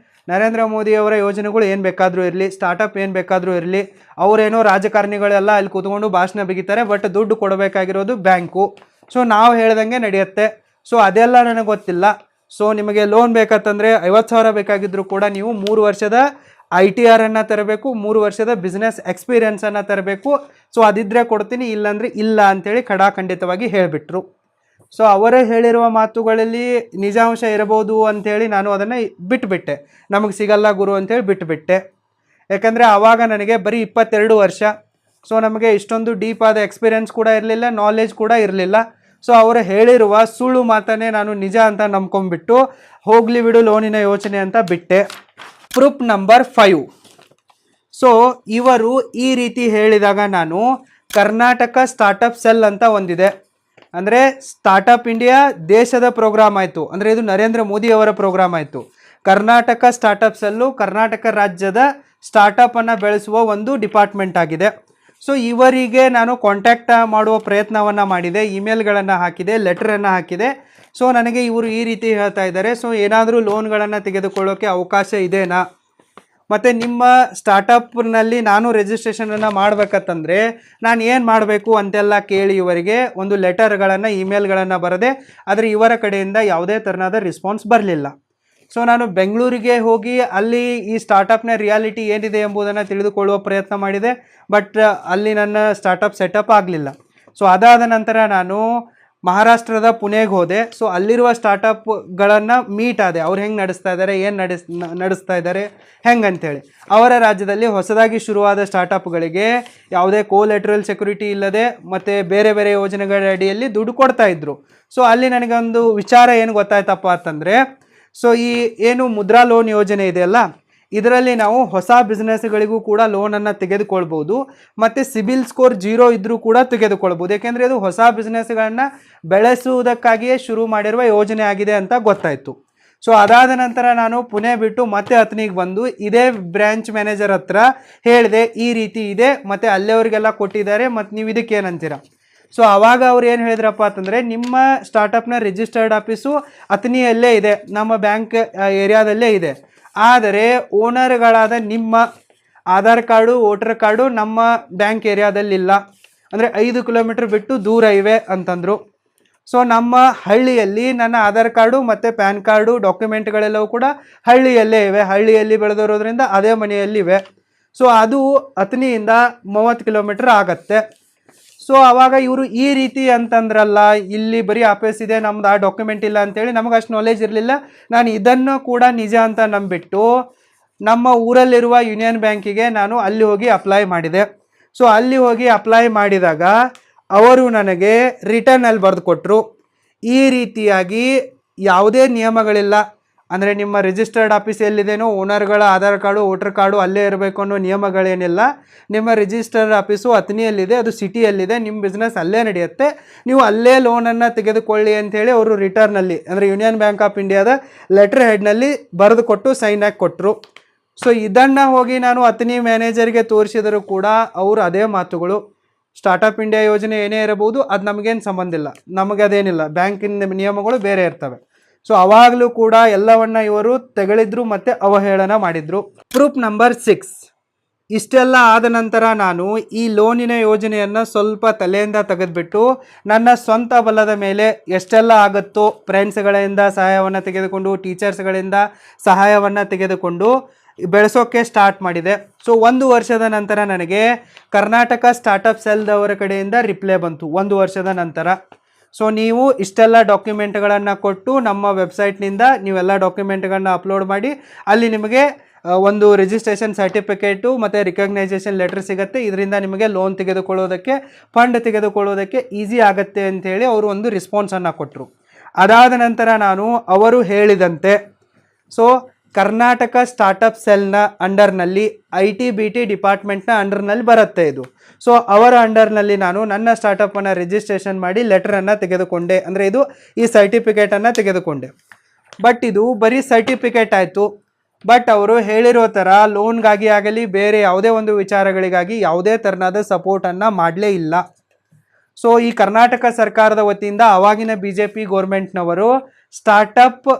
ನರೇಂದ್ರ ಮೋದಿಯವರ ಯೋಜನೆಗಳು ಏನು ಬೇಕಾದರೂ ಇರಲಿ, ಸ್ಟಾರ್ಟಪ್ ಏನು ಬೇಕಾದರೂ ಇರಲಿ, ಅವರೇನೋ ರಾಜಕಾರಣಿಗಳೆಲ್ಲ ಅಲ್ಲಿ ಕೂತ್ಕೊಂಡು ಭಾಷಣ ಬಿಗಿತಾರೆ, ಬಟ್ ದುಡ್ಡು ಕೊಡಬೇಕಾಗಿರೋದು ಬ್ಯಾಂಕು. ಸೊ ನಾವು ಹೇಳ್ದಂಗೆ ನಡೆಯುತ್ತೆ. ಸೊ ಅದೆಲ್ಲ ನನಗೆ ಗೊತ್ತಿಲ್ಲ. ಸೊ ನಿಮಗೆ ಲೋನ್ ಬೇಕಂತಂದರೆ 50,000 ಬೇಕಾಗಿದ್ದರೂ ಕೂಡ ನೀವು 3 ವರ್ಷದ ITR ಅನ್ನು ತರಬೇಕು, 3 ವರ್ಷದ ಬಿಸ್ನೆಸ್ ಎಕ್ಸ್ಪೀರಿಯನ್ಸನ್ನು ತರಬೇಕು. ಸೊ ಅದಿದ್ದರೆ ಕೊಡ್ತೀನಿ, ಇಲ್ಲಾಂದರೆ ಇಲ್ಲ ಅಂಥೇಳಿ ಖಡಾಖಂಡಿತವಾಗಿ ಹೇಳಿಬಿಟ್ರು. ಸೊ ಅವರೇ ಹೇಳಿರುವ ಮಾತುಗಳಲ್ಲಿ ನಿಜಾಂಶ ಇರಬಹುದು ಅಂಥೇಳಿ ನಾನು ಅದನ್ನು ಬಿಟ್ಟುಬಿಟ್ಟೆ, ನಮಗೆ ಸಿಗಲ್ಲ ಗುರು ಅಂಥೇಳಿ ಬಿಟ್ಟುಬಿಟ್ಟೆ. ಯಾಕಂದರೆ ಆವಾಗ ನನಗೆ ಬರೀ 22 ವರ್ಷ. ಸೊ ನಮಗೆ ಇಷ್ಟೊಂದು ಡೀಪ್ ಆದ ಎಕ್ಸ್ಪೀರಿಯನ್ಸ್ ಕೂಡ ಇರಲಿಲ್ಲ, ನಾಲೆಜ್ ಕೂಡ ಇರಲಿಲ್ಲ. ಸೊ ಅವರು ಹೇಳಿರುವ ಸುಳ್ಳು ಮಾತನ್ನೇ ನಾನು ನಿಜ ಅಂತ ನಂಬ್ಕೊಂಡ್ಬಿಟ್ಟು ಹೋಗಲಿ ಬಿಡು ಲೋನಿನ ಯೋಚನೆ ಅಂತ ಬಿಟ್ಟೆ. Proof number 5. ಸೊ ಇವರು ಈ ರೀತಿ ಹೇಳಿದಾಗ ನಾನು ಕರ್ನಾಟಕ ಸ್ಟಾರ್ಟಪ್ ಸೆಲ್ ಅಂತ ಒಂದಿದೆ, ಅಂದರೆ ಸ್ಟಾರ್ಟಪ್ ಇಂಡಿಯಾ ದೇಶದ ಪ್ರೋಗ್ರಾಮ್ ಆಯಿತು, ಅಂದರೆ ಇದು ನರೇಂದ್ರ ಮೋದಿಯವರ ಪ್ರೋಗ್ರಾಮ್ ಆಯಿತು. ಕರ್ನಾಟಕ ಸ್ಟಾರ್ಟಪ್ ಸೆಲ್ಲು ಕರ್ನಾಟಕ ರಾಜ್ಯದ ಸ್ಟಾರ್ಟಪ್ಪನ್ನು ಬೆಳೆಸುವ ಒಂದು ಡಿಪಾರ್ಟ್ಮೆಂಟ್ ಆಗಿದೆ. ಸೊ ಇವರಿಗೆ ನಾನು ಕಾಂಟ್ಯಾಕ್ಟ್ ಮಾಡುವ ಪ್ರಯತ್ನವನ್ನು ಮಾಡಿದೆ, ಇಮೇಲ್ಗಳನ್ನು ಹಾಕಿದೆ, ಲೆಟ್ರನ್ನು ಹಾಕಿದೆ. ಸೊ ನನಗೆ ಇವರು ಈ ರೀತಿ ಹೇಳ್ತಾ ಇದ್ದಾರೆ, ಸೊ ಏನಾದರೂ ಲೋನ್ಗಳನ್ನು ತೆಗೆದುಕೊಳ್ಳೋಕ್ಕೆ ಅವಕಾಶ ಇದೆನಾ, ಮತ್ತು ನಿಮ್ಮ ಸ್ಟಾರ್ಟಪ್ನಲ್ಲಿ ನಾನು ರಿಜಿಸ್ಟ್ರೇಷನನ್ನು ಮಾಡಬೇಕಂತಂದರೆ ನಾನು ಏನು ಮಾಡಬೇಕು ಅಂತೆಲ್ಲ ಕೇಳಿ ಇವರಿಗೆ ಒಂದು ಲೆಟರ್ಗಳನ್ನು ಇಮೇಲ್ಗಳನ್ನು ಬರೆದೆ. ಆದರೆ ಇವರ ಕಡೆಯಿಂದ ಯಾವುದೇ ಥರನಾದ ರೆಸ್ಪಾನ್ಸ್ ಬರಲಿಲ್ಲ. ಸೊ ನಾನು ಬೆಂಗಳೂರಿಗೆ ಹೋಗಿ ಅಲ್ಲಿ ಈ ಸ್ಟಾರ್ಟಪ್ನ ರಿಯಾಲಿಟಿ ಏನಿದೆ ಎಂಬುದನ್ನು ತಿಳಿದುಕೊಳ್ಳುವ ಪ್ರಯತ್ನ ಮಾಡಿದೆ, ಬಟ್ ಅಲ್ಲಿ ನನ್ನ ಸ್ಟಾರ್ಟಪ್ ಸೆಟಪ್ ಆಗಲಿಲ್ಲ. ಸೊ ಅದಾದ ನಂತರ ನಾನು ಮಹಾರಾಷ್ಟ್ರದ ಪುಣೆಗೆ ಹೋದೆ. ಸೊ ಅಲ್ಲಿರುವ ಸ್ಟಾರ್ಟಪ್ಗಳನ್ನು ಮೀಟ್ ಆದೆ, ಅವ್ರು ಹೆಂಗೆ ನಡೆಸ್ತಾ ಇದ್ದಾರೆ, ಏನು ನಡೆಸ್ತಾ ಇದ್ದಾರೆ ಹೆಂಗಂತೇಳಿ. ಅವರ ರಾಜ್ಯದಲ್ಲಿ ಹೊಸದಾಗಿ ಶುರುವಾದ ಸ್ಟಾರ್ಟಪ್ಗಳಿಗೆ ಯಾವುದೇ ಕೋಲೆಟ್ರಲ್ ಸೆಕ್ಯೂರಿಟಿ ಇಲ್ಲದೆ ಮತ್ತು ಬೇರೆ ಬೇರೆ ಯೋಜನೆಗಳ ಅಡಿಯಲ್ಲಿ ದುಡ್ಡು ಕೊಡ್ತಾಯಿದ್ರು. ಸೊ ಅಲ್ಲಿ ನನಗೊಂದು ವಿಚಾರ ಏನು ಗೊತ್ತಾಯ್ತಪ್ಪ ಅಂತಂದರೆ, ಸೊ ಈ ಏನು ಮುದ್ರಾ ಲೋನ್ ಯೋಜನೆ ಇದೆಯಲ್ಲ, ಇದರಲ್ಲಿ ನಾವು ಹೊಸ ಬಿಸ್ನೆಸ್ಗಳಿಗೂ ಕೂಡ ಲೋನನ್ನು ತೆಗೆದುಕೊಳ್ಬೋದು, ಮತ್ತು ಸಿಬಿಲ್ ಸ್ಕೋರ್ 0 ಇದ್ದರೂ ಕೂಡ ತೆಗೆದುಕೊಳ್ಬೋದು. ಏಕೆಂದರೆ ಇದು ಹೊಸ ಬಿಸ್ನೆಸ್ಗಳನ್ನು ಬೆಳೆಸುವುದಕ್ಕಾಗಿಯೇ ಶುರು ಮಾಡಿರುವ ಯೋಜನೆ ಆಗಿದೆ ಅಂತ ಗೊತ್ತಾಯಿತು. ಸೊ ಅದಾದ ನಂತರ ನಾನು ಪುಣೆ ಬಿಟ್ಟು ಮತ್ತೆ ಅತನಿಗೆ ಬಂದು ಇದೇ ಬ್ರ್ಯಾಂಚ್ ಮ್ಯಾನೇಜರ್ ಹತ್ರ ಹೇಳಿದೆ, ಈ ರೀತಿ ಇದೆ ಮತ್ತು ಅಲ್ಲೇವರಿಗೆಲ್ಲ ಕೊಟ್ಟಿದ್ದಾರೆ, ಮತ್ತು ನೀವು ಇದಕ್ಕೆ ಏನಂತೀರ. ಸೊ ಆವಾಗ ಅವ್ರು ಏನು ಹೇಳಿದ್ರಪ್ಪ ಅಂತಂದರೆ, ನಿಮ್ಮ ಸ್ಟಾರ್ಟಪ್ನ ರಿಜಿಸ್ಟರ್ಡ್ ಆಫೀಸು ಅತನಿಯಲ್ಲೇ ಇದೆ, ನಮ್ಮ ಬ್ಯಾಂಕ್ ಏರಿಯಾದಲ್ಲೇ ಇದೆ, ಆದರೆ ಓನರ್ಗಳಾದ ನಿಮ್ಮ ಆಧಾರ್ ಕಾರ್ಡು ವೋಟರ್ ಕಾರ್ಡು ನಮ್ಮ ಬ್ಯಾಂಕ್ ಏರಿಯಾದಲ್ಲಿಲ್ಲ, ಅಂದರೆ 5 ಕಿಲೋಮೀಟ್ರ್ ಬಿಟ್ಟು ದೂರ ಇವೆ ಅಂತಂದರು. ಸೊ ನಮ್ಮ ಹಳ್ಳಿಯಲ್ಲಿ ನನ್ನ ಆಧಾರ್ ಕಾರ್ಡು ಮತ್ತು ಪ್ಯಾನ್ ಕಾರ್ಡು ಡಾಕ್ಯುಮೆಂಟ್ಗಳೆಲ್ಲವೂ ಕೂಡ ಹಳ್ಳಿಯಲ್ಲೇ ಇವೆ, ಹಳ್ಳಿಯಲ್ಲಿ ಬೆಳೆದಿರೋದ್ರಿಂದ ಅದೇ ಮನೆಯಲ್ಲಿವೆ. ಸೊ ಅದು ಅತನಿಯಿಂದ 30 ಕಿಲೋಮೀಟ್ರ್ ಆಗತ್ತೆ. ಸೊ ಆವಾಗ ಇವರು ಈ ರೀತಿ ಅಂತಂದ್ರಲ್ಲ, ಇಲ್ಲಿ ಬರೀ ಆಫೀಸ್ ಇದೆ, ನಮ್ದು ಆ ಡಾಕ್ಯುಮೆಂಟ್ ಇಲ್ಲ ಅಂತೇಳಿ ನಮಗೆ ಅಷ್ಟು ನಾಲೆಜ್ ಇರಲಿಲ್ಲ. ನಾನು ಇದನ್ನು ಕೂಡ ನಿಜ ಅಂತ ನಂಬಿಟ್ಟು ನಮ್ಮ ಊರಲ್ಲಿರುವ ಯೂನಿಯನ್ ಬ್ಯಾಂಕಿಗೆ ನಾನು ಅಲ್ಲಿ ಹೋಗಿ ಅಪ್ಲೈ ಮಾಡಿದೆ. ಸೊ ಅಲ್ಲಿ ಹೋಗಿ ಅಪ್ಲೈ ಮಾಡಿದಾಗ ಅವರು ನನಗೆ ರಿಟರ್ನಲ್ಲಿ ಬರೆದು ಕೊಟ್ಟರು, ಈ ರೀತಿಯಾಗಿ ಯಾವುದೇ ನಿಯಮಗಳಿಲ್ಲ, ಅಂದರೆ ನಿಮ್ಮ ರಿಜಿಸ್ಟರ್ಡ್ ಆಫೀಸ್ ಎಲ್ಲಿದೇನೋ ಓನರ್ಗಳ ಆಧಾರ್ ಕಾರ್ಡು ವೋಟರ್ ಕಾರ್ಡು ಅಲ್ಲೇ ಇರಬೇಕು ಅನ್ನೋ ನಿಯಮಗಳೇನಿಲ್ಲ. ನಿಮ್ಮ ರಿಜಿಸ್ಟರ್ಡ್ ಆಫೀಸು ಅತನಿಯಲ್ಲಿದೆ, ಅದು ಸಿಟಿಯಲ್ಲಿದೆ, ನಿಮ್ಮ ಬಿಸ್ನೆಸ್ ಅಲ್ಲೇ ನಡೆಯುತ್ತೆ, ನೀವು ಅಲ್ಲೇ ಲೋನನ್ನು ತೆಗೆದುಕೊಳ್ಳಿ ಅಂಥೇಳಿ ಅವರು ರಿಟರ್ನಲ್ಲಿ, ಅಂದರೆ ಯೂನಿಯನ್ ಬ್ಯಾಂಕ್ ಆಫ್ ಇಂಡಿಯಾದ ಲೆಟರ್ ಹೆಡ್ನಲ್ಲಿ ಬರೆದು ಕೊಟ್ಟು ಸೈನ್ ಹಾಕಿ ಕೊಟ್ಟರು. ಸೊ ಇದನ್ನು ಹೋಗಿ ನಾನು ಅತನಿ ಮ್ಯಾನೇಜರ್ಗೆ ತೋರಿಸಿದರೂ ಕೂಡ ಅವರು ಅದೇ ಮಾತುಗಳು. ಸ್ಟಾರ್ಟಪ್ ಇಂಡಿಯಾ ಯೋಜನೆ ಏನೇ ಇರಬಹುದು, ಅದು ನಮಗೇನು ಸಂಬಂಧ ಇಲ್ಲ, ನಮಗೆ ಅದೇನಿಲ್ಲ, ಬ್ಯಾಂಕಿನ ನಿಯಮಗಳು ಬೇರೆ ಇರ್ತವೆ. ಸೊ ಅವಾಗಲೂ ಕೂಡ ಎಲ್ಲವನ್ನ ಇವರು ತೆಗಳಿದ್ರು ಮತ್ತು ಅವಹೇಳನ ಮಾಡಿದ್ರು. Proof number 6. ಇಷ್ಟೆಲ್ಲ ಆದ ನಂತರ ನಾನು ಈ ಲೋನಿನ ಯೋಜನೆಯನ್ನು ಸ್ವಲ್ಪ ತಲೆಯಿಂದ ತೆಗೆದುಬಿಟ್ಟು ನನ್ನ ಸ್ವಂತ ಬಲದ ಮೇಲೆ ಎಷ್ಟೆಲ್ಲ ಆಗುತ್ತೋ ಫ್ರೆಂಡ್ಸ್ಗಳಿಂದ ಸಹಾಯವನ್ನು ತೆಗೆದುಕೊಂಡು, ಟೀಚರ್ಸ್ಗಳಿಂದ ಸಹಾಯವನ್ನು ತೆಗೆದುಕೊಂಡು ಬೆಳೆಸೋಕ್ಕೆ ಸ್ಟಾರ್ಟ್ ಮಾಡಿದೆ. ಸೊ 1 ವರ್ಷದ ನಂತರ ನನಗೆ ಕರ್ನಾಟಕ ಸ್ಟಾರ್ಟಪ್ ಸೆಲ್ದವರ ಕಡೆಯಿಂದ ರಿಪ್ಲೈ ಬಂತು 1 ವರ್ಷದ ನಂತರ. ಸೊ ನೀವು ಇಷ್ಟೆಲ್ಲ ಡಾಕ್ಯುಮೆಂಟ್ಗಳನ್ನು ಕೊಟ್ಟು ನಮ್ಮ ವೆಬ್ಸೈಟ್ನಿಂದ ನೀವೆಲ್ಲ ಡಾಕ್ಯುಮೆಂಟ್ಗಳನ್ನ ಅಪ್ಲೋಡ್ ಮಾಡಿ ಅಲ್ಲಿ ನಿಮಗೆ ಒಂದು ರಿಜಿಸ್ಟ್ರೇಷನ್ ಸರ್ಟಿಫಿಕೇಟು ಮತ್ತು ರಿಕಗ್ನೈಸೇಷನ್ ಲೆಟರ್ ಸಿಗುತ್ತೆ. ಇದರಿಂದ ನಿಮಗೆ ಲೋನ್ ತೆಗೆದುಕೊಳ್ಳೋದಕ್ಕೆ, ಫಂಡ್ ತೆಗೆದುಕೊಳ್ಳೋದಕ್ಕೆ ಈಸಿ ಆಗುತ್ತೆ ಅಂಥೇಳಿ ಅವರು ಒಂದು ರೆಸ್ಪಾನ್ಸನ್ನು ಕೊಟ್ಟರು. ಅದಾದ ನಂತರ ನಾನು ಅವರು ಹೇಳಿದಂತೆ ಸೊ ಕರ್ನಾಟಕ ಸ್ಟಾರ್ಟಪ್ ಸೆಲ್ನ ಅಂಡರ್ನಲ್ಲಿ IT-BT ಡಿಪಾರ್ಟ್ಮೆಂಟ್ನ ಅಂಡರ್ನಲ್ಲಿ ಬರುತ್ತೆ ಇದು. ಸೊ ಅವರ ಅಂಡರ್ನಲ್ಲಿ ನಾನು ನನ್ನ ಸ್ಟಾರ್ಟಪ್ಪನ್ನು ರಿಜಿಸ್ಟ್ರೇಷನ್ ಮಾಡಿ ಲೆಟರನ್ನು ತೆಗೆದುಕೊಂಡೆ, ಅಂದರೆ ಇದು ಈ ಸರ್ಟಿಫಿಕೇಟನ್ನು ತೆಗೆದುಕೊಂಡೆ. ಬಟ್ ಇದು ಬರೀ ಸರ್ಟಿಫಿಕೇಟ್ ಆಯಿತು. ಬಟ್ ಅವರು ಹೇಳಿರೋ ಥರ ಲೋನ್ಗಾಗಿ ಆಗಲಿ ಬೇರೆ ಯಾವುದೇ ಒಂದು ವಿಚಾರಗಳಿಗಾಗಿ ಯಾವುದೇ ಥರನಾದ ಸಪೋರ್ಟನ್ನು ಮಾಡಲೇ ಇಲ್ಲ. ಸೊ ಈ ಕರ್ನಾಟಕ ಸರ್ಕಾರದ ವತಿಯಿಂದ ಆವಾಗಿನ BJP ಗೌರ್ಮೆಂಟ್ನವರು startup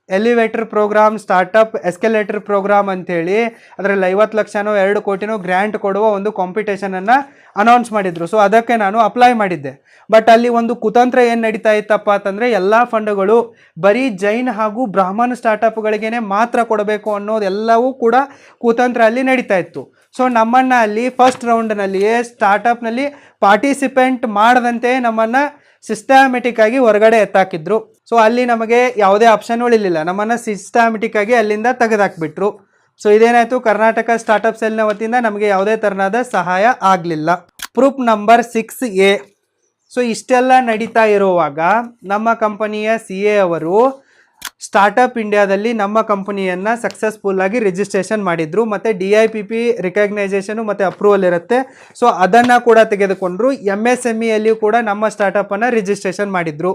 elevator programme, startup escalator programme ಅಂಥೇಳಿ ಅದರಲ್ಲಿ 50 ಲಕ್ಷನೋ 2 ಕೋಟಿನೋ ಗ್ರ್ಯಾಂಟ್ ಕೊಡುವ ಒಂದು ಕಾಂಪಿಟೇಷನನ್ನು ಅನೌನ್ಸ್ ಮಾಡಿದರು. ಸೊ ಅದಕ್ಕೆ ನಾನು ಅಪ್ಲೈ ಮಾಡಿದ್ದೆ. ಬಟ್ ಅಲ್ಲಿ ಒಂದು ಕುತಂತ್ರ ಏನು ನಡೀತಾ ಇತ್ತಪ್ಪ ಅಂತಂದರೆ ಎಲ್ಲ ಫಂಡ್ಗಳು ಬರೀ ಜೈನ್ ಹಾಗೂ ಬ್ರಾಹ್ಮಣ ಸ್ಟಾರ್ಟಪ್ಗಳಿಗೇ ಮಾತ್ರ ಕೊಡಬೇಕು ಅನ್ನೋದೆಲ್ಲವೂ ಕೂಡ ಕುತಂತ್ರ ಅಲ್ಲಿ ನಡೀತಾ ಇತ್ತು. ಸೊ ನಮ್ಮನ್ನು ಅಲ್ಲಿ ಫಸ್ಟ್ ರೌಂಡ್ನಲ್ಲಿಯೇ ಸ್ಟಾರ್ಟಪ್ನಲ್ಲಿ ಪಾರ್ಟಿಸಿಪೆಂಟ್ ಮಾಡದಂತೆ ನಮ್ಮನ್ನು ಸಿಸ್ಟಮ್ಯಾಟಿಕ್ ಆಗಿ ಹೊರಗಡೆ ಎತ್ತಾಕಿದ್ರು. ಸೊ ಅಲ್ಲಿ ನಮಗೆ ಯಾವುದೇ ಆಪ್ಷನ್ ಉಳಿಲಿಲ್ಲ, ನಮ್ಮನ್ನು ಸಿಸ್ಟಮ್ಯಾಟಿಕ್ ಆಗಿ ಅಲ್ಲಿಂದ ತೆಗೆದಾಕ್ಬಿಟ್ರು. ಸೊ ಇದೇನಾಯಿತು, ಕರ್ನಾಟಕ ಸ್ಟಾರ್ಟಪ್ ಸೆಲ್ನ ವತಿಯಿಂದ ನಮಗೆ ಯಾವುದೇ ಥರನಾದ ಸಹಾಯ ಆಗಲಿಲ್ಲ. Proof number 6A. ಸೊ ಇಷ್ಟೆಲ್ಲ ನಡೀತಾ ಇರುವಾಗ ನಮ್ಮ ಕಂಪನಿಯ CA ಅವರು ಸ್ಟಾರ್ಟಪ್ ಇಂಡಿಯಾದಲ್ಲಿ ನಮ್ಮ ಕಂಪನಿಯನ್ನು ಸಕ್ಸಸ್ಫುಲ್ಲಾಗಿ ರಿಜಿಸ್ಟ್ರೇಷನ್ ಮಾಡಿದರು. ಮತ್ತು DIPP ರಿಕಗ್ನೈಸೇಷನು ಮತ್ತು ಅಪ್ರೂವಲ್ ಇರುತ್ತೆ. ಸೊ ಅದನ್ನು ಕೂಡ ತೆಗೆದುಕೊಂಡ್ರು. MSMEಯಲ್ಲಿಯೂ ಕೂಡ ನಮ್ಮ ಸ್ಟಾರ್ಟಪ್ಪನ್ನು ರಿಜಿಸ್ಟ್ರೇಷನ್ ಮಾಡಿದರು.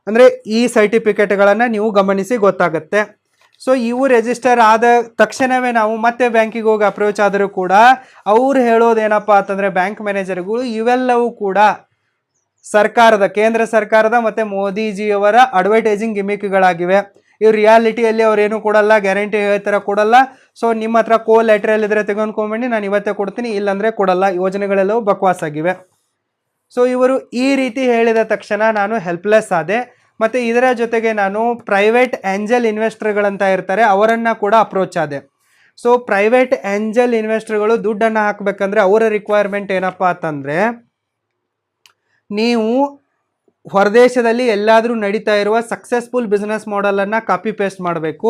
ಅಂದರೆ ಈ ಸರ್ಟಿಫಿಕೇಟ್ಗಳನ್ನು ನೀವು ಗಮನಿಸಿ ಗೊತ್ತಾಗುತ್ತೆ. ಸೊ ಇವು ರಿಜಿಸ್ಟರ್ ಆದ ತಕ್ಷಣವೇ ನಾವು ಮತ್ತೆ ಬ್ಯಾಂಕಿಗೆ ಹೋಗಿ ಅಪ್ರೋಚ್ ಆದರೂ ಕೂಡ ಅವ್ರು ಹೇಳೋದೇನಪ್ಪ ಅಂತಂದರೆ ಬ್ಯಾಂಕ್ ಮ್ಯಾನೇಜರ್ಗಳು ಇವೆಲ್ಲವೂ ಕೂಡ ಸರ್ಕಾರದ, ಕೇಂದ್ರ ಸರ್ಕಾರದ ಮತ್ತು ಮೋದಿಜಿಯವರ ಅಡ್ವರ್ಟೈಸಿಂಗ್ ಗಿಮಿಕ್ಗಳಾಗಿವೆ. ಇವ್ರು ರಿಯಾಲಿಟಿಯಲ್ಲಿ ಅವ್ರೇನು ಕೊಡಲ್ಲ, ಗ್ಯಾರಂಟಿ ಹೇಳ್ತಾರೆ ಕೊಡಲ್ಲ. ಸೊ ನಿಮ್ಮ ಹತ್ರ ಲೆಟ್ರಲ್ ಇದ್ದರೆ ತೆಗೆದುಕೊಂಡ್ಬಂದು ನಾನು ಇವತ್ತೇ ಕೊಡ್ತೀನಿ, ಇಲ್ಲಾಂದರೆ ಕೊಡಲ್ಲ, ಯೋಜನೆಗಳೆಲ್ಲವೂ ಬಕ್ವಾಸಾಗಿವೆ. ಸೊ ಇವರು ಈ ರೀತಿ ಹೇಳಿದ ತಕ್ಷಣ ನಾನು ಹೆಲ್ಪ್ಲೆಸ್ ಆದೆ. ಮತ್ತು ಇದರ ಜೊತೆಗೆ ನಾನು ಪ್ರೈವೇಟ್ ಆ್ಯಂಜಲ್ ಇನ್ವೆಸ್ಟರ್ಗಳಂತ ಇರ್ತಾರೆ ಅವರನ್ನು ಕೂಡ ಅಪ್ರೋಚ್ ಆದೆ. ಸೊ ಪ್ರೈವೇಟ್ ಆ್ಯಂಜಲ್ ಇನ್ವೆಸ್ಟರ್ಗಳು ದುಡ್ಡನ್ನು ಹಾಕಬೇಕಂದ್ರೆ ಅವರ ರಿಕ್ವೈರ್ಮೆಂಟ್ ಏನಪ್ಪ ಅಂತಂದರೆ ನೀವು ಹೊರದೇಶದಲ್ಲಿ ಎಲ್ಲಾದರೂ ನಡೀತಾ ಇರುವ ಸಕ್ಸಸ್ಫುಲ್ ಬಿಸ್ನೆಸ್ ಮಾಡೆಲನ್ನು ಕಾಪಿ ಪೇಸ್ಟ್ ಮಾಡಬೇಕು.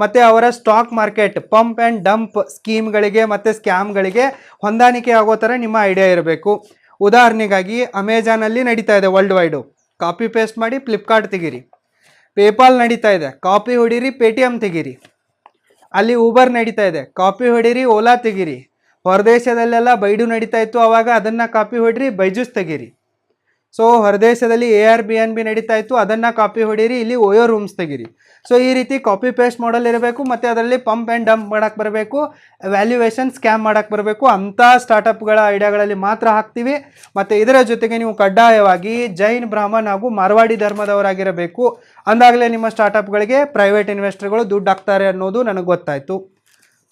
ಮತ್ತು ಅವರ stock market pump and dump ಸ್ಕೀಮ್ಗಳಿಗೆ ಮತ್ತು ಸ್ಕ್ಯಾಮ್ಗಳಿಗೆ ಹೊಂದಾಣಿಕೆ ಆಗೋ ಥರ ನಿಮ್ಮ ಐಡಿಯಾ ಇರಬೇಕು. ಉದಾಹರಣೆಗಾಗಿ ಅಮೆಜಾನಲ್ಲಿ ನಡೀತಾ ಇದೆ ವರ್ಲ್ಡ್ ವೈಡು, ಕಾಪಿ ಪೇಸ್ಟ್ ಮಾಡಿ ಫ್ಲಿಪ್ಕಾರ್ಟ್ ತೆಗೀರಿ. ಪೇಪಾಲ್ ನಡೀತಾ ಇದೆ, ಕಾಪಿ ಹೊಡೀರಿ PayTM ತೆಗೀರಿ. ಅಲ್ಲಿ ಊಬರ್ ನಡೀತಾ ಇದೆ, ಕಾಪಿ ಹೊಡೀರಿ ಓಲಾ ತೆಗೀರಿ. ಹೊರದೇಶದಲ್ಲೆಲ್ಲ ಬೈಡು ನಡೀತಾ ಇತ್ತು, ಆವಾಗ ಅದನ್ನು ಕಾಪಿ ಹೊಡೀರಿ ಬೈಜೂಸ್ ತೆಗೀರಿ. ಸೊ ಹೊರದೇಶದಲ್ಲಿ Airbnb ನಡೀತಾ ಇತ್ತು, ಅದನ್ನು ಕಾಪಿ ಹೊಡೀರಿ ಇಲ್ಲಿ ಓಯೋ ರೂಮ್ಸ್ ತೆಗೀರಿ. ಸೊ ಈ ರೀತಿ ಕಾಪಿ ಪೇಸ್ಟ್ ಮಾಡಲ್ ಇರಬೇಕು. ಮತ್ತು ಅದರಲ್ಲಿ ಪಂಪ್ ಆ್ಯಂಡ್ ಡಂಪ್ ಮಾಡೋಕ್ಕೆ ಬರಬೇಕು, ವ್ಯಾಲ್ಯೂಯೇಷನ್ ಸ್ಕ್ಯಾಮ್ ಮಾಡೋಕ್ಕೆ ಬರಬೇಕು. ಅಂಥ ಸ್ಟಾರ್ಟಪ್ಗಳ ಐಡಿಯಾಗಳಲ್ಲಿ ಮಾತ್ರ ಹಾಕ್ತೀವಿ. ಮತ್ತು ಇದರ ಜೊತೆಗೆ ನೀವು ಕಡ್ಡಾಯವಾಗಿ ಜೈನ್, ಬ್ರಾಹ್ಮಣ್ ಹಾಗೂ ಮಾರ್ವಾಡಿ ಧರ್ಮದವರಾಗಿರಬೇಕು. ಅಂದಾಗಲೇ ನಿಮ್ಮ ಸ್ಟಾರ್ಟಪ್ಗಳಿಗೆ ಪ್ರೈವೇಟ್ ಇನ್ವೆಸ್ಟರ್ಗಳು ದುಡ್ಡು ಹಾಕ್ತಾರೆ ಅನ್ನೋದು ನನಗೆ ಗೊತ್ತಾಯಿತು.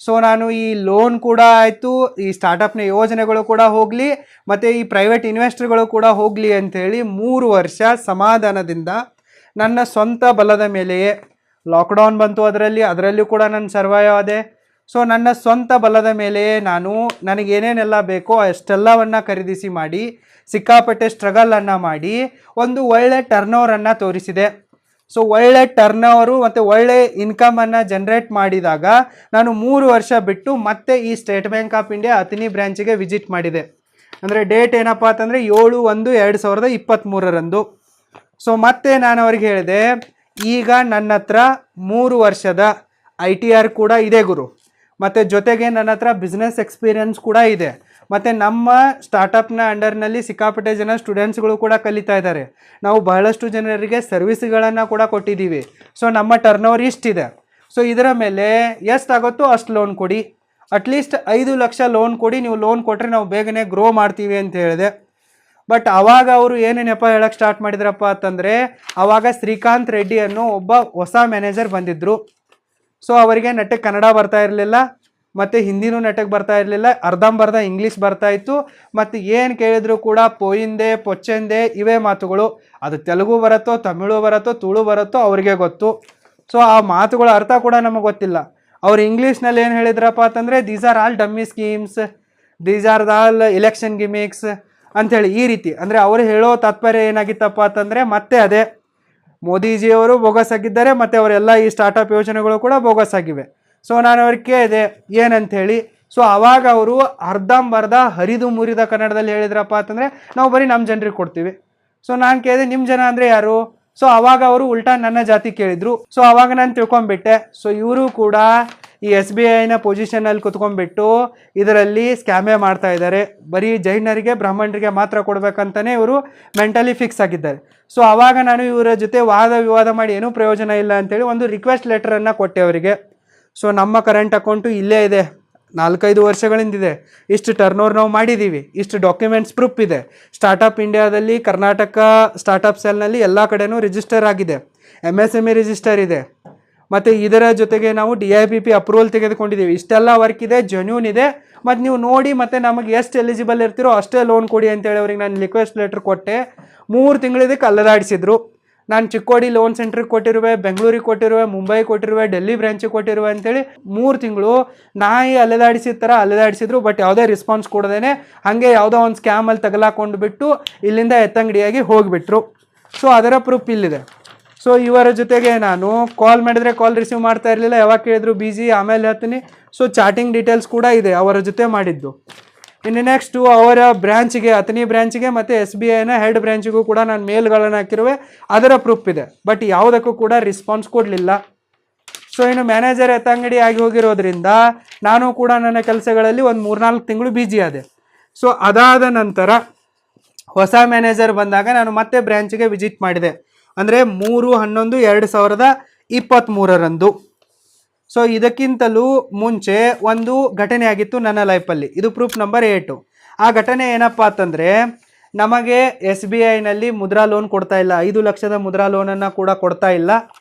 ಸೊ ನಾನು ಈ ಲೋನ್ ಕೂಡ ಆಯಿತು, ಈ ಸ್ಟಾರ್ಟಪ್ನ ಯೋಜನೆಗಳು ಕೂಡ ಹೋಗಲಿ, ಮತ್ತು ಈ ಪ್ರೈವೇಟ್ ಇನ್ವೆಸ್ಟರ್ಗಳು ಕೂಡ ಹೋಗಲಿ ಅಂಥೇಳಿ 3 ವರ್ಷ ಸಮಾಧಾನದಿಂದ ನನ್ನ ಸ್ವಂತ ಬಲದ ಮೇಲೆಯೇ, ಲಾಕ್ಡೌನ್ ಬಂತು ಅದರಲ್ಲೂ ಕೂಡ ನಾನು ಸರ್ವೈವ್ ಆದೆ. ಸೊ ನನ್ನ ಸ್ವಂತ ಬಲದ ಮೇಲೆಯೇ ನನಗೇನೇನೆಲ್ಲ ಬೇಕೋ ಅಷ್ಟೆಲ್ಲವನ್ನು ಖರೀದಿಸಿ ಮಾಡಿ ಸಿಕ್ಕಾಪಟ್ಟೆ ಸ್ಟ್ರಗಲನ್ನು ಮಾಡಿ ಒಂದು ಒಳ್ಳೆ ಟರ್ನೋವರನ್ನು ತೋರಿಸಿದೆ. ಸೊ ಒಳ್ಳೆ ಟರ್ನೋವರು ಮತ್ತು ಒಳ್ಳೆ ಇನ್ಕಮನ್ನು ಜನ್ರೇಟ್ ಮಾಡಿದಾಗ ನಾನು 3 ವರ್ಷ ಬಿಟ್ಟು ಮತ್ತೆ ಈ State Bank of India Athani ಬ್ರ್ಯಾಂಚಿಗೆ ವಿಸಿಟ್ ಮಾಡಿದೆ. ಅಂದರೆ ಡೇಟ್ ಏನಪ್ಪ ಅಂತಂದರೆ 7/1/2023. ಸೊ ಮತ್ತೆ ನಾನು ಅವ್ರಿಗೆ ಹೇಳಿದೆ, ಈಗ ನನ್ನ ಹತ್ರ 3 ವರ್ಷದ ITR ಕೂಡ ಇದೆ ಗುರು, ಮತ್ತು ಜೊತೆಗೆ ನನ್ನ ಹತ್ರ ಬಿಸ್ನೆಸ್ ಎಕ್ಸ್ಪೀರಿಯನ್ಸ್ ಕೂಡ ಇದೆ. ಮತ್ತು ನಮ್ಮ ಸ್ಟಾರ್ಟಪ್ನ ಅಂಡರ್ನಲ್ಲಿ ಸಿಕ್ಕಾಪಟ್ಟೆ ಜನ ಸ್ಟೂಡೆಂಟ್ಸ್ಗಳು ಕೂಡ ಕಲಿತಾ ಇದ್ದಾರೆ. ನಾವು ಬಹಳಷ್ಟು ಜನರಿಗೆ ಸರ್ವಿಸ್ಗಳನ್ನು ಕೂಡ ಕೊಟ್ಟಿದ್ದೀವಿ. ಸೊ ನಮ್ಮ ಟರ್ನ್ ಓವರ್ ಇಷ್ಟಿದೆ. ಸೊ ಇದರ ಮೇಲೆ ಎಷ್ಟಾಗುತ್ತೋ ಅಷ್ಟು ಲೋನ್ ಕೊಡಿ, ಅಟ್ಲೀಸ್ಟ್ 5 ಲಕ್ಷ ಲೋನ್ ಕೊಡಿ, ನೀವು ಲೋನ್ ಕೊಟ್ಟರೆ ನಾವು ಬೇಗನೆ ಗ್ರೋ ಮಾಡ್ತೀವಿ ಅಂತ ಹೇಳಿದೆ. ಬಟ್ ಅವಾಗ ಅವರು ಏನು ನೆಪ ಹೇಳಕ್ಕೆ ಸ್ಟಾರ್ಟ್ ಮಾಡಿದ್ರಪ್ಪ ಅಂತಂದರೆ, ಅವಾಗ ಶ್ರೀಕಾಂತ್ ರೆಡ್ಡಿ ಅನ್ನೋ ಒಬ್ಬ ಹೊಸ ಮ್ಯಾನೇಜರ್ ಬಂದಿದ್ದರು. ಸೊ ಅವರಿಗೆ ನೆಟ್ಟಗೆ ಕನ್ನಡ ಬರ್ತಾ ಇರಲಿಲ್ಲ, ಮತ್ತು ಹಿಂದಿನೂ ನೆಟ್ಟಗೆ ಬರ್ತಾ ಇರಲಿಲ್ಲ, ಅರ್ಧಂಬರ್ಧ ಇಂಗ್ಲೀಷ್ ಬರ್ತಾಯಿತ್ತು. ಮತ್ತು ಏನು ಕೇಳಿದ್ರು ಕೂಡ ಪೋಯಿಂದೆ ಪೊಚ್ಚೆಂದೆ ಇವೇ ಮಾತುಗಳು. ಅದು ತೆಲುಗು ಬರುತ್ತೋ, ತಮಿಳು ಬರುತ್ತೋ, ತುಳು ಬರುತ್ತೋ ಅವ್ರಿಗೆ ಗೊತ್ತು. ಸೊ ಆ ಮಾತುಗಳ ಅರ್ಥ ಕೂಡ ನಮಗೆ ಗೊತ್ತಿಲ್ಲ. ಅವ್ರು ಇಂಗ್ಲೀಷ್ನಲ್ಲಿ ಏನು ಹೇಳಿದ್ರಪ್ಪ ಅಂತಂದರೆ, these are all dummy schemes, these are all election gimmicks ಅಂಥೇಳಿ ಈ ರೀತಿ. ಅಂದರೆ ಅವರು ಹೇಳೋ ತಾತ್ಪರ್ಯ ಏನಾಗಿತ್ತಪ್ಪ ಅಂತಂದರೆ ಮತ್ತೆ ಅದೇ, ಮೋದಿಜಿಯವರು ಬೋಗಸ್ ಆಗಿದ್ದಾರೆ, ಮತ್ತು ಅವರೆಲ್ಲ ಈ ಸ್ಟಾರ್ಟಪ್ ಯೋಜನೆಗಳು ಕೂಡ ಬೋಗಸ್ ಆಗಿವೆ. ಸೊ ನಾನು ಅವ್ರಿಗೆ ಕೇಳಿದೆ ಏನಂಥೇಳಿ. ಸೊ ಆವಾಗ ಅವರು ಅರ್ಧಂಬರ್ಧ ಹರಿದು ಮುರಿದ ಕನ್ನಡದಲ್ಲಿ ಹೇಳಿದ್ರಪ್ಪ ಅಂತಂದರೆ, ನಾವು ಬರೀ ನಮ್ಮ ಜನರಿಗೆ ಕೊಡ್ತೀವಿ. ಸೊ ನಾನು ಕೇಳಿದೆ ನಿಮ್ಮ ಜನ ಅಂದರೆ ಯಾರು? ಸೊ ಆವಾಗ ಅವರು ಉಲ್ಟಾ ನನ್ನ ಜಾತಿ ಕೇಳಿದರು. ಸೊ ಆವಾಗ ನಾನು ತಿಳ್ಕೊಂಬಿಟ್ಟೆ, ಸೊ ಇವರು ಕೂಡ ಈ SBIನ ಪೊಸಿಷನಲ್ಲಿ ಕುತ್ಕೊಂಡ್ಬಿಟ್ಟು ಇದರಲ್ಲಿ ಸ್ಕ್ಯಾಮೇ ಮಾಡ್ತಾ ಇದ್ದಾರೆ. ಬರೀ ಜೈನರಿಗೆ ಬ್ರಾಹ್ಮಣರಿಗೆ ಮಾತ್ರ ಕೊಡಬೇಕಂತಲೇ ಇವರು ಮೆಂಟಲಿ ಫಿಕ್ಸ್ ಆಗಿದ್ದಾರೆ. ಸೊ ಆವಾಗ ನಾನು ಇವರ ಜೊತೆ ವಾದ ವಿವಾದ ಮಾಡಿ ಏನೂ ಪ್ರಯೋಜನ ಇಲ್ಲ ಅಂತೇಳಿ ಒಂದು ರಿಕ್ವೆಸ್ಟ್ ಲೆಟರನ್ನು ಕೊಟ್ಟೆ ಅವರಿಗೆ. ಸೊ ನಮ್ಮ ಕರೆಂಟ್ ಅಕೌಂಟು ಇಲ್ಲೇ ಇದೆ, 4-5 ವರ್ಷಗಳಿಂದಿದೆ, ಇಷ್ಟು ಟರ್ನೋವರ್ ನಾವು ಮಾಡಿದ್ದೀವಿ, ಇಷ್ಟು ಡಾಕ್ಯುಮೆಂಟ್ಸ್ ಪ್ರೂಫ್ ಇದೆ. ಸ್ಟಾರ್ಟಪ್ ಇಂಡಿಯಾದಲ್ಲಿ ಕರ್ನಾಟಕ ಸ್ಟಾರ್ಟಪ್ ಸೆಲ್ನಲ್ಲಿ ಎಲ್ಲ ಕಡೆನೂ ರಿಜಿಸ್ಟರ್ ಆಗಿದೆ, MSME ರಿಜಿಸ್ಟರ್ ಇದೆ, ಮತ್ತು ಇದರ ಜೊತೆಗೆ ನಾವು DIPP ಅಪ್ರೂವಲ್ ತೆಗೆದುಕೊಂಡಿದ್ದೀವಿ. ಇಷ್ಟೆಲ್ಲ ವರ್ಕ್ ಇದೆ, ಜೆನ್ಯೂನ್ ಇದೆ. ಮತ್ತು ನೀವು ನೋಡಿ ಮತ್ತು ನಮಗೆ ಎಷ್ಟು ಎಲಿಜಿಬಲ್ ಇರ್ತೀರೋ ಅಷ್ಟೇ ಲೋನ್ ಕೊಡಿ ಅಂತೇಳಿ ಅವ್ರಿಗೆ ನಾನು ರಿಕ್ವೆಸ್ಟ್ ಲೆಟ್ರ್ ಕೊಟ್ಟೆ. 3 ತಿಂಗಳಿದಕ್ಕೆ ಅಲ್ಲದಾಡಿಸಿದ್ರು. ನಾನು ಚಿಕ್ಕೋಡಿ ಲೋನ್ ಸೆಂಟ್ರಿಗೆ ಕೊಟ್ಟಿರುವೆ, ಬೆಂಗಳೂರಿಗೆ ಕೊಟ್ಟಿರುವೆ, ಮುಂಬೈ ಕೊಟ್ಟಿರುವೆ, ಡೆಲ್ಲಿ ಬ್ರ್ಯಾಂಚಿಗೆ ಕೊಟ್ಟಿರುವೆ ಅಂತೇಳಿ 3 ತಿಂಗಳು ನಾಯಿ ಅಲೆದಾಡಿಸಿದ ಥರ ಅಲೆದಾಡಿಸಿದ್ರು. ಬಟ್ ಯಾವುದೇ ರೆಸ್ಪಾನ್ಸ್ ಕೊಡದೇನೆ ಹಾಗೆ ಯಾವುದೋ ಒಂದು ಸ್ಕ್ಯಾಮಲ್ಲಿ ತಗಲಾಕೊಂಡು ಬಿಟ್ಟು ಇಲ್ಲಿಂದ ಎತ್ತಂಗಡಿಯಾಗಿ ಹೋಗಿಬಿಟ್ರು. ಸೊ ಅದರ ಪ್ರೂಫ್ ಇಲ್ಲಿದೆ. ಸೊ ಇವರ ಜೊತೆಗೆ ನಾನು ಕಾಲ್ ಮಾಡಿದರೆ ಕಾಲ್ ರಿಸೀವ್ ಮಾಡ್ತಾ ಇರಲಿಲ್ಲ, ಯಾವಾಗ ಕೇಳಿದ್ರು ಬಿಜಿ, ಆಮೇಲೆ ಹೇಳ್ತೀನಿ. ಸೊ ಚಾಟಿಂಗ್ ಡೀಟೇಲ್ಸ್ ಕೂಡ ಇದೆ ಅವರ ಜೊತೆ ಮಾಡಿದ್ದು. ಇನ್ನು ನೆಕ್ಸ್ಟು ಅವರ ಬ್ರ್ಯಾಂಚಿಗೆ, ಅಥಣಿ ಬ್ರ್ಯಾಂಚಿಗೆ ಮತ್ತು SBIನ ಹೆಡ್ ಬ್ರ್ಯಾಂಚಿಗೂ ಕೂಡ ನಾನು ಮೇಲ್ಗಳನ್ನು ಹಾಕಿರುವೆ, ಅದರ ಪ್ರೂಫ್ ಇದೆ. ಬಟ್ ಯಾವುದಕ್ಕೂ ಕೂಡ ರೆಸ್ಪಾನ್ಸ್ ಕೊಡಲಿಲ್ಲ. ಸೊ ಇನ್ನು ಮ್ಯಾನೇಜರ್ ಎತ್ತಂಗಡಿ ಆಗಿ ಹೋಗಿರೋದ್ರಿಂದ ನಾನು ಕೂಡ ನನ್ನ ಕೆಲಸಗಳಲ್ಲಿ ಒಂದು 3-4 ತಿಂಗಳು ಬಿಜಿ ಆದೆ. ಸೊ ಅದಾದ ನಂತರ ಹೊಸ ಮ್ಯಾನೇಜರ್ ಬಂದಾಗ ನಾನು ಮತ್ತೆ ಬ್ರ್ಯಾಂಚಿಗೆ ವಿಸಿಟ್ ಮಾಡಿದೆ, ಅಂದರೆ 3/11/2023 ಸೊ ಇದಕ್ಕಿಂತಲೂ ಮುಂಚೆ ಒಂದು ಘಟನೆ ಆಗಿತ್ತು ನನ್ನ ಲೈಫಲ್ಲಿ. ಇದು ಪ್ರೂಫ್ ನಂಬರ್ 8. ಆ ಘಟನೆ ಏನಪ್ಪ ಅಂತಂದರೆ, ನಮಗೆ SBIನಲ್ಲಿ ಮುದ್ರಾ ಲೋನ್ ಕೊಡ್ತಾ ಇಲ್ಲ, 5 ಲಕ್ಷದ ಮುದ್ರಾ ಲೋನನ್ನು ಕೂಡ ಕೊಡ್ತಾ ಇಲ್ಲ.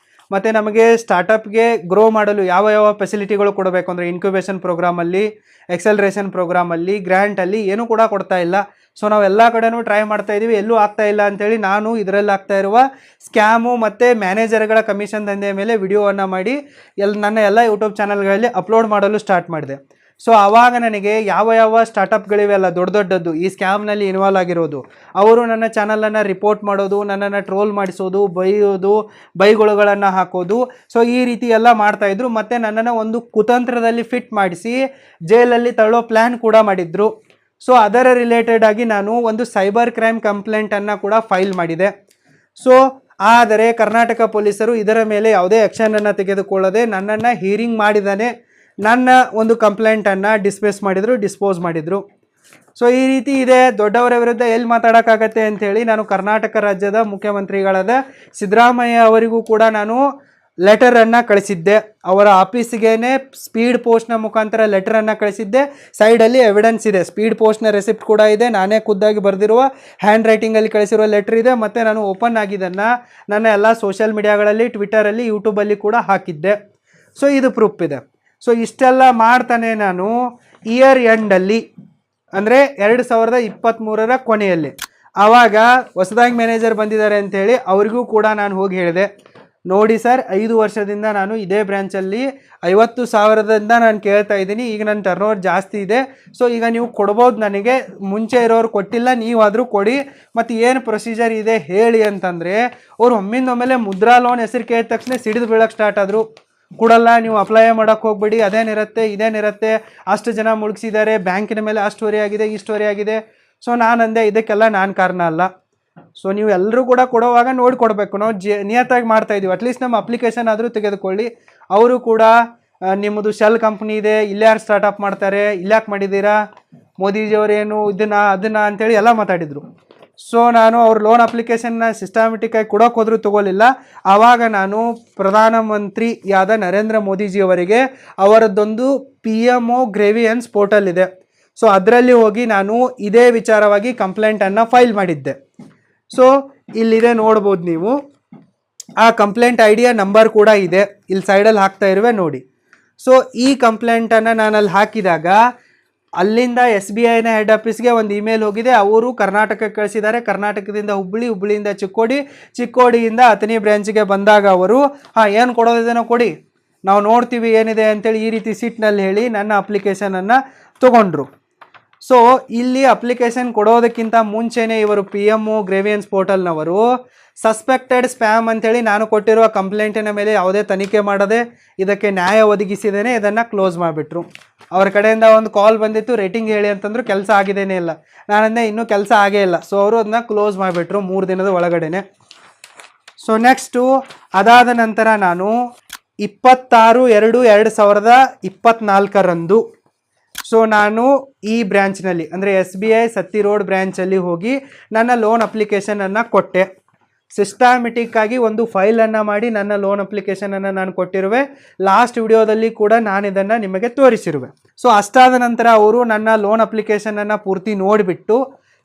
ಮತ್ತು ನಮಗೆ ಸ್ಟಾರ್ಟಪ್ಗೆ ಗ್ರೋ ಮಾಡಲು ಯಾವ ಫೆಸಿಲಿಟಿಗಳು ಕೊಡಬೇಕು ಅಂದರೆ ಇನ್ಕ್ಯುಬೇಷನ್ ಪ್ರೋಗ್ರಾಮಲ್ಲಿ, ಎಕ್ಸಲ್ರೇಷನ್ ಪ್ರೋಗ್ರಾಮಲ್ಲಿ, ಗ್ರ್ಯಾಂಟಲ್ಲಿ ಏನೂ ಕೂಡ ಕೊಡ್ತಾ ಇಲ್ಲ. ಸೊ ನಾವು ಎಲ್ಲ ಕಡೆನೂ ಟ್ರೈ ಮಾಡ್ತಾಯಿದ್ದೀವಿ, ಎಲ್ಲೂ ಆಗ್ತಾ ಇಲ್ಲ ಅಂಥೇಳಿ ನಾನು ಇದರಲ್ಲಿ ಆಗ್ತಾ ಇರುವ ಸ್ಕ್ಯಾಮು ಮತ್ತು ಮ್ಯಾನೇಜರ್ಗಳ ಕಮಿಷನ್ ದಂಧೆಯ ಮೇಲೆ ವಿಡಿಯೋವನ್ನು ಮಾಡಿ ನನ್ನ ಎಲ್ಲ ಯೂಟ್ಯೂಬ್ ಚಾನಲ್ಗಳಲ್ಲಿ ಅಪ್ಲೋಡ್ ಮಾಡಲು ಸ್ಟಾರ್ಟ್ ಮಾಡಿದೆ. ಸೊ ಆವಾಗ ನನಗೆ ಯಾವ ಸ್ಟಾರ್ಟಪ್ಗಳಿವೆಲ್ಲ ದೊಡ್ಡದ್ದು ಈ ಸ್ಕ್ಯಾಮ್ನಲ್ಲಿ ಇನ್ವಾಲ್ವ್ ಆಗಿರೋದು, ಅವರು ನನ್ನ ಚಾನಲನ್ನು ರಿಪೋರ್ಟ್ ಮಾಡೋದು, ನನ್ನನ್ನು ಟ್ರೋಲ್ ಮಾಡಿಸೋದು, ಬೈಗುಳುಗಳನ್ನು ಹಾಕೋದು, ಸೊ ಈ ರೀತಿ ಎಲ್ಲ ಮಾಡ್ತಾಯಿದ್ರು. ಮತ್ತು ನನ್ನನ್ನು ಒಂದು ಕುತಂತ್ರದಲ್ಲಿ ಫಿಟ್ ಮಾಡಿಸಿ ಜೈಲಲ್ಲಿ ತಳ್ಳೋ ಪ್ಲ್ಯಾನ್ ಕೂಡ ಮಾಡಿದ್ರು. ಸೊ ಅದರ ರಿಲೇಟೆಡ್ ಆಗಿ ನಾನು ಒಂದು ಸೈಬರ್ ಕ್ರೈಮ್ ಕಂಪ್ಲೇಂಟನ್ನು ಕೂಡ ಫೈಲ್ ಮಾಡಿದೆ. ಸೊ ಆದರೆ ಕರ್ನಾಟಕ ಪೊಲೀಸರು ಇದರ ಮೇಲೆ ಯಾವುದೇ ಆ್ಯಕ್ಷನನ್ನು ತೆಗೆದುಕೊಳ್ಳದೆ ನನ್ನನ್ನು ಹೀರಿಂಗ್ ಮಾಡಿದಾನೆ, ನನ್ನ ಒಂದು ಕಂಪ್ಲೇಂಟನ್ನು ಡಿಸ್ಪೋಸ್ ಮಾಡಿದರು. ಸೊ ಈ ರೀತಿ ಇದೆ. ದೊಡ್ಡವರ ವಿರುದ್ಧ ಎಲ್ಲಿ ಮಾತಾಡೋಕ್ಕಾಗತ್ತೆ ಅಂಥೇಳಿ ನಾನು ಕರ್ನಾಟಕ ರಾಜ್ಯದ ಮುಖ್ಯಮಂತ್ರಿಗಳಾದ ಸಿದ್ದರಾಮಯ್ಯ ಅವರಿಗೂ ಕೂಡ ನಾನು ಲೆಟರನ್ನು ಕಳಿಸಿದ್ದೆ. ಅವರ ಆಫೀಸಿಗೇನೆ ಸ್ಪೀಡ್ ಪೋಸ್ಟ್ನ ಮುಖಾಂತರ ಲೆಟರನ್ನು ಕಳಿಸಿದ್ದೆ. ಸೈಡಲ್ಲಿ ಎವಿಡೆನ್ಸ್ ಇದೆ, ಸ್ಪೀಡ್ ಪೋಸ್ಟ್ನ ರೆಸಿಪ್ಟ್ ಕೂಡ ಇದೆ, ನಾನೇ ಖುದ್ದಾಗಿ ಬರೆದಿರುವ ಹ್ಯಾಂಡ್ ರೈಟಿಂಗಲ್ಲಿ ಕಳಿಸಿರುವ ಲೆಟ್ರ್ ಇದೆ. ಮತ್ತು ನಾನು ಓಪನ್ ಆಗಿದ್ದನ್ನು ನನ್ನ ಎಲ್ಲ ಸೋಷಿಯಲ್ ಮೀಡಿಯಾಗಳಲ್ಲಿ, ಟ್ವಿಟರಲ್ಲಿ, ಯೂಟ್ಯೂಬಲ್ಲಿ ಕೂಡ ಹಾಕಿದ್ದೆ. ಸೊ ಇದು ಪ್ರೂಫ್ ಇದೆ. ಸೊ ಇಷ್ಟೆಲ್ಲ ಮಾಡ್ತಾನೆ ನಾನು ಇಯರ್ ಎಂಡಲ್ಲಿ, ಅಂದರೆ 2023 ಕೊನೆಯಲ್ಲಿ, ಆವಾಗ ಹೊಸದಾಗಿ ಮ್ಯಾನೇಜರ್ ಬಂದಿದ್ದಾರೆ ಅಂಥೇಳಿ ಅವ್ರಿಗೂ ಕೂಡ ನಾನು ಹೋಗಿ ಹೇಳಿದೆ, ನೋಡಿ ಸರ್, 5 ವರ್ಷದಿಂದ ನಾನು ಇದೇ ಬ್ರ್ಯಾಂಚಲ್ಲಿ 50,000ದಿಂದ ನಾನು ಕೇಳ್ತಾ ಇದ್ದೀನಿ. ಈಗ ನನ್ನ ಟರ್ನೋವರ್ ಜಾಸ್ತಿ ಇದೆ. ಸೊ ಈಗ ನೀವು ಕೊಡ್ಬೋದು, ನನಗೆ ಮುಂಚೆ ಇರೋರು ಕೊಟ್ಟಿಲ್ಲ, ನೀವಾದರೂ ಕೊಡಿ, ಮತ್ತು ಏನು ಪ್ರೊಸೀಜರ್ ಇದೆ ಹೇಳಿ ಅಂತಂದರೆ ಅವ್ರು ಒಮ್ಮಿಂದೊಮ್ಮೆಲೆ ಮುದ್ರಾ ಲೋನ್ ಹೆಸರು ಕೇಳಿದ ತಕ್ಷಣ ಸಿಡಿದು ಬೀಳಕ್ಕೆ ಸ್ಟಾರ್ಟ್ ಆದರು. ಕೊಡಲ್ಲ, ನೀವು ಅಪ್ಲೈ ಮಾಡೋಕ್ಕೆ ಹೋಗ್ಬೇಡಿ, ಅದೇನಿರುತ್ತೆ ಇದೇನಿರುತ್ತೆ, ಅಷ್ಟು ಜನ ಮುಳುಗಿಸಿದ್ದಾರೆ, ಬ್ಯಾಂಕಿನ ಮೇಲೆ ಅಷ್ಟು ಹೊರೆ ಆಗಿದೆ, ಇಷ್ಟು ಹೊರೆ ಆಗಿದೆ. ಸೊ ನಾನಂದೆ ಇದಕ್ಕೆಲ್ಲ ನಾನು ಕಾರಣ ಅಲ್ಲ. ಸೊ ನೀವು ಎಲ್ಲರೂ ಕೂಡ ಕೊಡುವಾಗ ನೋಡಿ ಕೊಡಬೇಕು, ನಾವು ನಿಯತ್ತಾಗಿ ಮಾಡ್ತಾಯಿದ್ದೀವಿ, ಅಟ್ಲೀಸ್ಟ್ ನಮ್ಮ ಅಪ್ಲಿಕೇಶನ್ ಆದರೂ ತೆಗೆದುಕೊಳ್ಳಿ. ಅವರು ಕೂಡ ನಿಮ್ಮದು ಶೆಲ್ ಕಂಪ್ನಿ ಇದೆ, ಇಲ್ಲೇ ಯಾರು ಸ್ಟಾರ್ಟಪ್ ಮಾಡ್ತಾರೆ, ಇಲ್ಲಾಕೆ ಮಾಡಿದ್ದೀರಾ, ಮೋದಿಜಿಯವರೇನು ಅದನ್ನು ಅಂತೇಳಿ ಎಲ್ಲ ಮಾತಾಡಿದರು. ಸೊ ನಾನು ಅವ್ರ ಲೋನ್ ಅಪ್ಲಿಕೇಶನ್ನ ಸಿಸ್ಟಮೆಟಿಕ್ಕಾಗಿ ಕೊಡೋಕೆ ಹೋದರೂ ತೊಗೊಳ್ಳಿಲ್ಲ. ಆವಾಗ ನಾನು ಪ್ರಧಾನಮಂತ್ರಿಯಾದ ನರೇಂದ್ರ ಮೋದಿಜಿಯವರಿಗೆ ಅವರದ್ದೊಂದು PMO ಗ್ರೇವಿಯನ್ಸ್ ಪೋರ್ಟಲ್ ಇದೆ, ಸೊ ಅದರಲ್ಲಿ ಹೋಗಿ ನಾನು ಇದೇ ವಿಚಾರವಾಗಿ ಕಂಪ್ಲೇಂಟನ್ನು ಫೈಲ್ ಮಾಡಿದ್ದೆ. ಸೊ ಇಲ್ಲಿದೆ ನೋಡ್ಬೋದು ನೀವು, ಆ ಕಂಪ್ಲೇಂಟ್ ಐಡಿಯ ನಂಬರ್ ಕೂಡ ಇದೆ, ಇಲ್ಲಿ ಸೈಡಲ್ಲಿ ಹಾಕ್ತಾ ಇರುವೆ ನೋಡಿ. ಸೊ ಈ ಕಂಪ್ಲೇಂಟನ್ನು ನಾನು ಅಲ್ಲಿ ಹಾಕಿದಾಗ ಅಲ್ಲಿಂದ SBIನ ಹೆಡ್ ಆಫೀಸ್ಗೆ ಒಂದು ಇಮೇಲ್ ಹೋಗಿದೆ. ಅವರು ಕರ್ನಾಟಕಕ್ಕೆ ಕಳಿಸಿದ್ದಾರೆ. ಕರ್ನಾಟಕದಿಂದ ಹುಬ್ಬಳ್ಳಿಯಿಂದ ಚಿಕ್ಕೋಡಿಯಿಂದ ಅಥಣಿ ಬ್ರ್ಯಾಂಚಿಗೆ ಬಂದಾಗ ಅವರು ಏನು ಕೊಡೋದಿದೆನೋ ಕೊಡಿ, ನಾವು ನೋಡ್ತೀವಿ ಏನಿದೆ ಅಂತೇಳಿ ಈ ರೀತಿ ಸಿಟ್ನಲ್ಲಿ ಹೇಳಿ ನನ್ನ ಅಪ್ಲಿಕೇಶನನ್ನು ತೊಗೊಂಡ್ರು. ಸೊ ಇಲ್ಲಿ ಅಪ್ಲಿಕೇಶನ್ ಕೊಡೋದಕ್ಕಿಂತ ಮುಂಚೆನೇ ಇವರು PMO ಗ್ರೇವಿಯನ್ಸ್ ಪೋರ್ಟಲ್ನವರು ಸಸ್ಪೆಕ್ಟೆಡ್ ಸ್ಪ್ಯಾಮ್ ಅಂಥೇಳಿ ನಾನು ಕೊಟ್ಟಿರುವ ಕಂಪ್ಲೇಂಟಿನ ಮೇಲೆ ಯಾವುದೇ ತನಿಖೆ ಮಾಡದೆ ಇದಕ್ಕೆ ನ್ಯಾಯ ಒದಗಿಸಿದ್ದೇನೆ, ಇದನ್ನು ಕ್ಲೋಸ್ ಮಾಡಿಬಿಟ್ರು. ಅವ್ರ ಕಡೆಯಿಂದ ಒಂದು ಕಾಲ್ ಬಂದಿತ್ತು, ರೇಟಿಂಗ್ ಹೇಳಿ ಅಂತಂದ್ರು, ಕೆಲಸ ಆಗಿದ್ದೇನೆ ಇಲ್ಲ. ನಾನಂದೆ ಇನ್ನೂ ಕೆಲಸ ಆಗೇ ಇಲ್ಲ. ಸೊ ಅವರು ಅದನ್ನ ಕ್ಲೋಸ್ ಮಾಡಿಬಿಟ್ರು 3 ದಿನದ ಒಳಗಡೆನೆ. ಸೊ ನೆಕ್ಸ್ಟು ಅದಾದ ನಂತರ ನಾನು 26/2/2024 ಸೊ ನಾನು ಈ ಬ್ರ್ಯಾಂಚ್ನಲ್ಲಿ ಅಂದರೆ SBI ಸತ್ತಿ ರೋಡ್ ಬ್ರ್ಯಾಂಚಲ್ಲಿ ಹೋಗಿ ನನ್ನ ಲೋನ್ ಅಪ್ಲಿಕೇಶನನ್ನು ಕೊಟ್ಟೆ. ಸಿಸ್ಟಮೆಟಿಕ್ಕಾಗಿ ಒಂದು ಫೈಲನ್ನು ಮಾಡಿ ನನ್ನ ಲೋನ್ ಅಪ್ಲಿಕೇಶನನ್ನು ನಾನು ಕೊಟ್ಟಿರುವೆ. ಲಾಸ್ಟ್ ವಿಡಿಯೋದಲ್ಲಿ ಕೂಡ ನಾನು ಇದನ್ನು ನಿಮಗೆ ತೋರಿಸಿರುವೆ. ಸೊ ಅಷ್ಟಾದ ನಂತರ ಅವರು ನನ್ನ ಲೋನ್ ಅಪ್ಲಿಕೇಶನನ್ನು ಪೂರ್ತಿ ನೋಡಿಬಿಟ್ಟು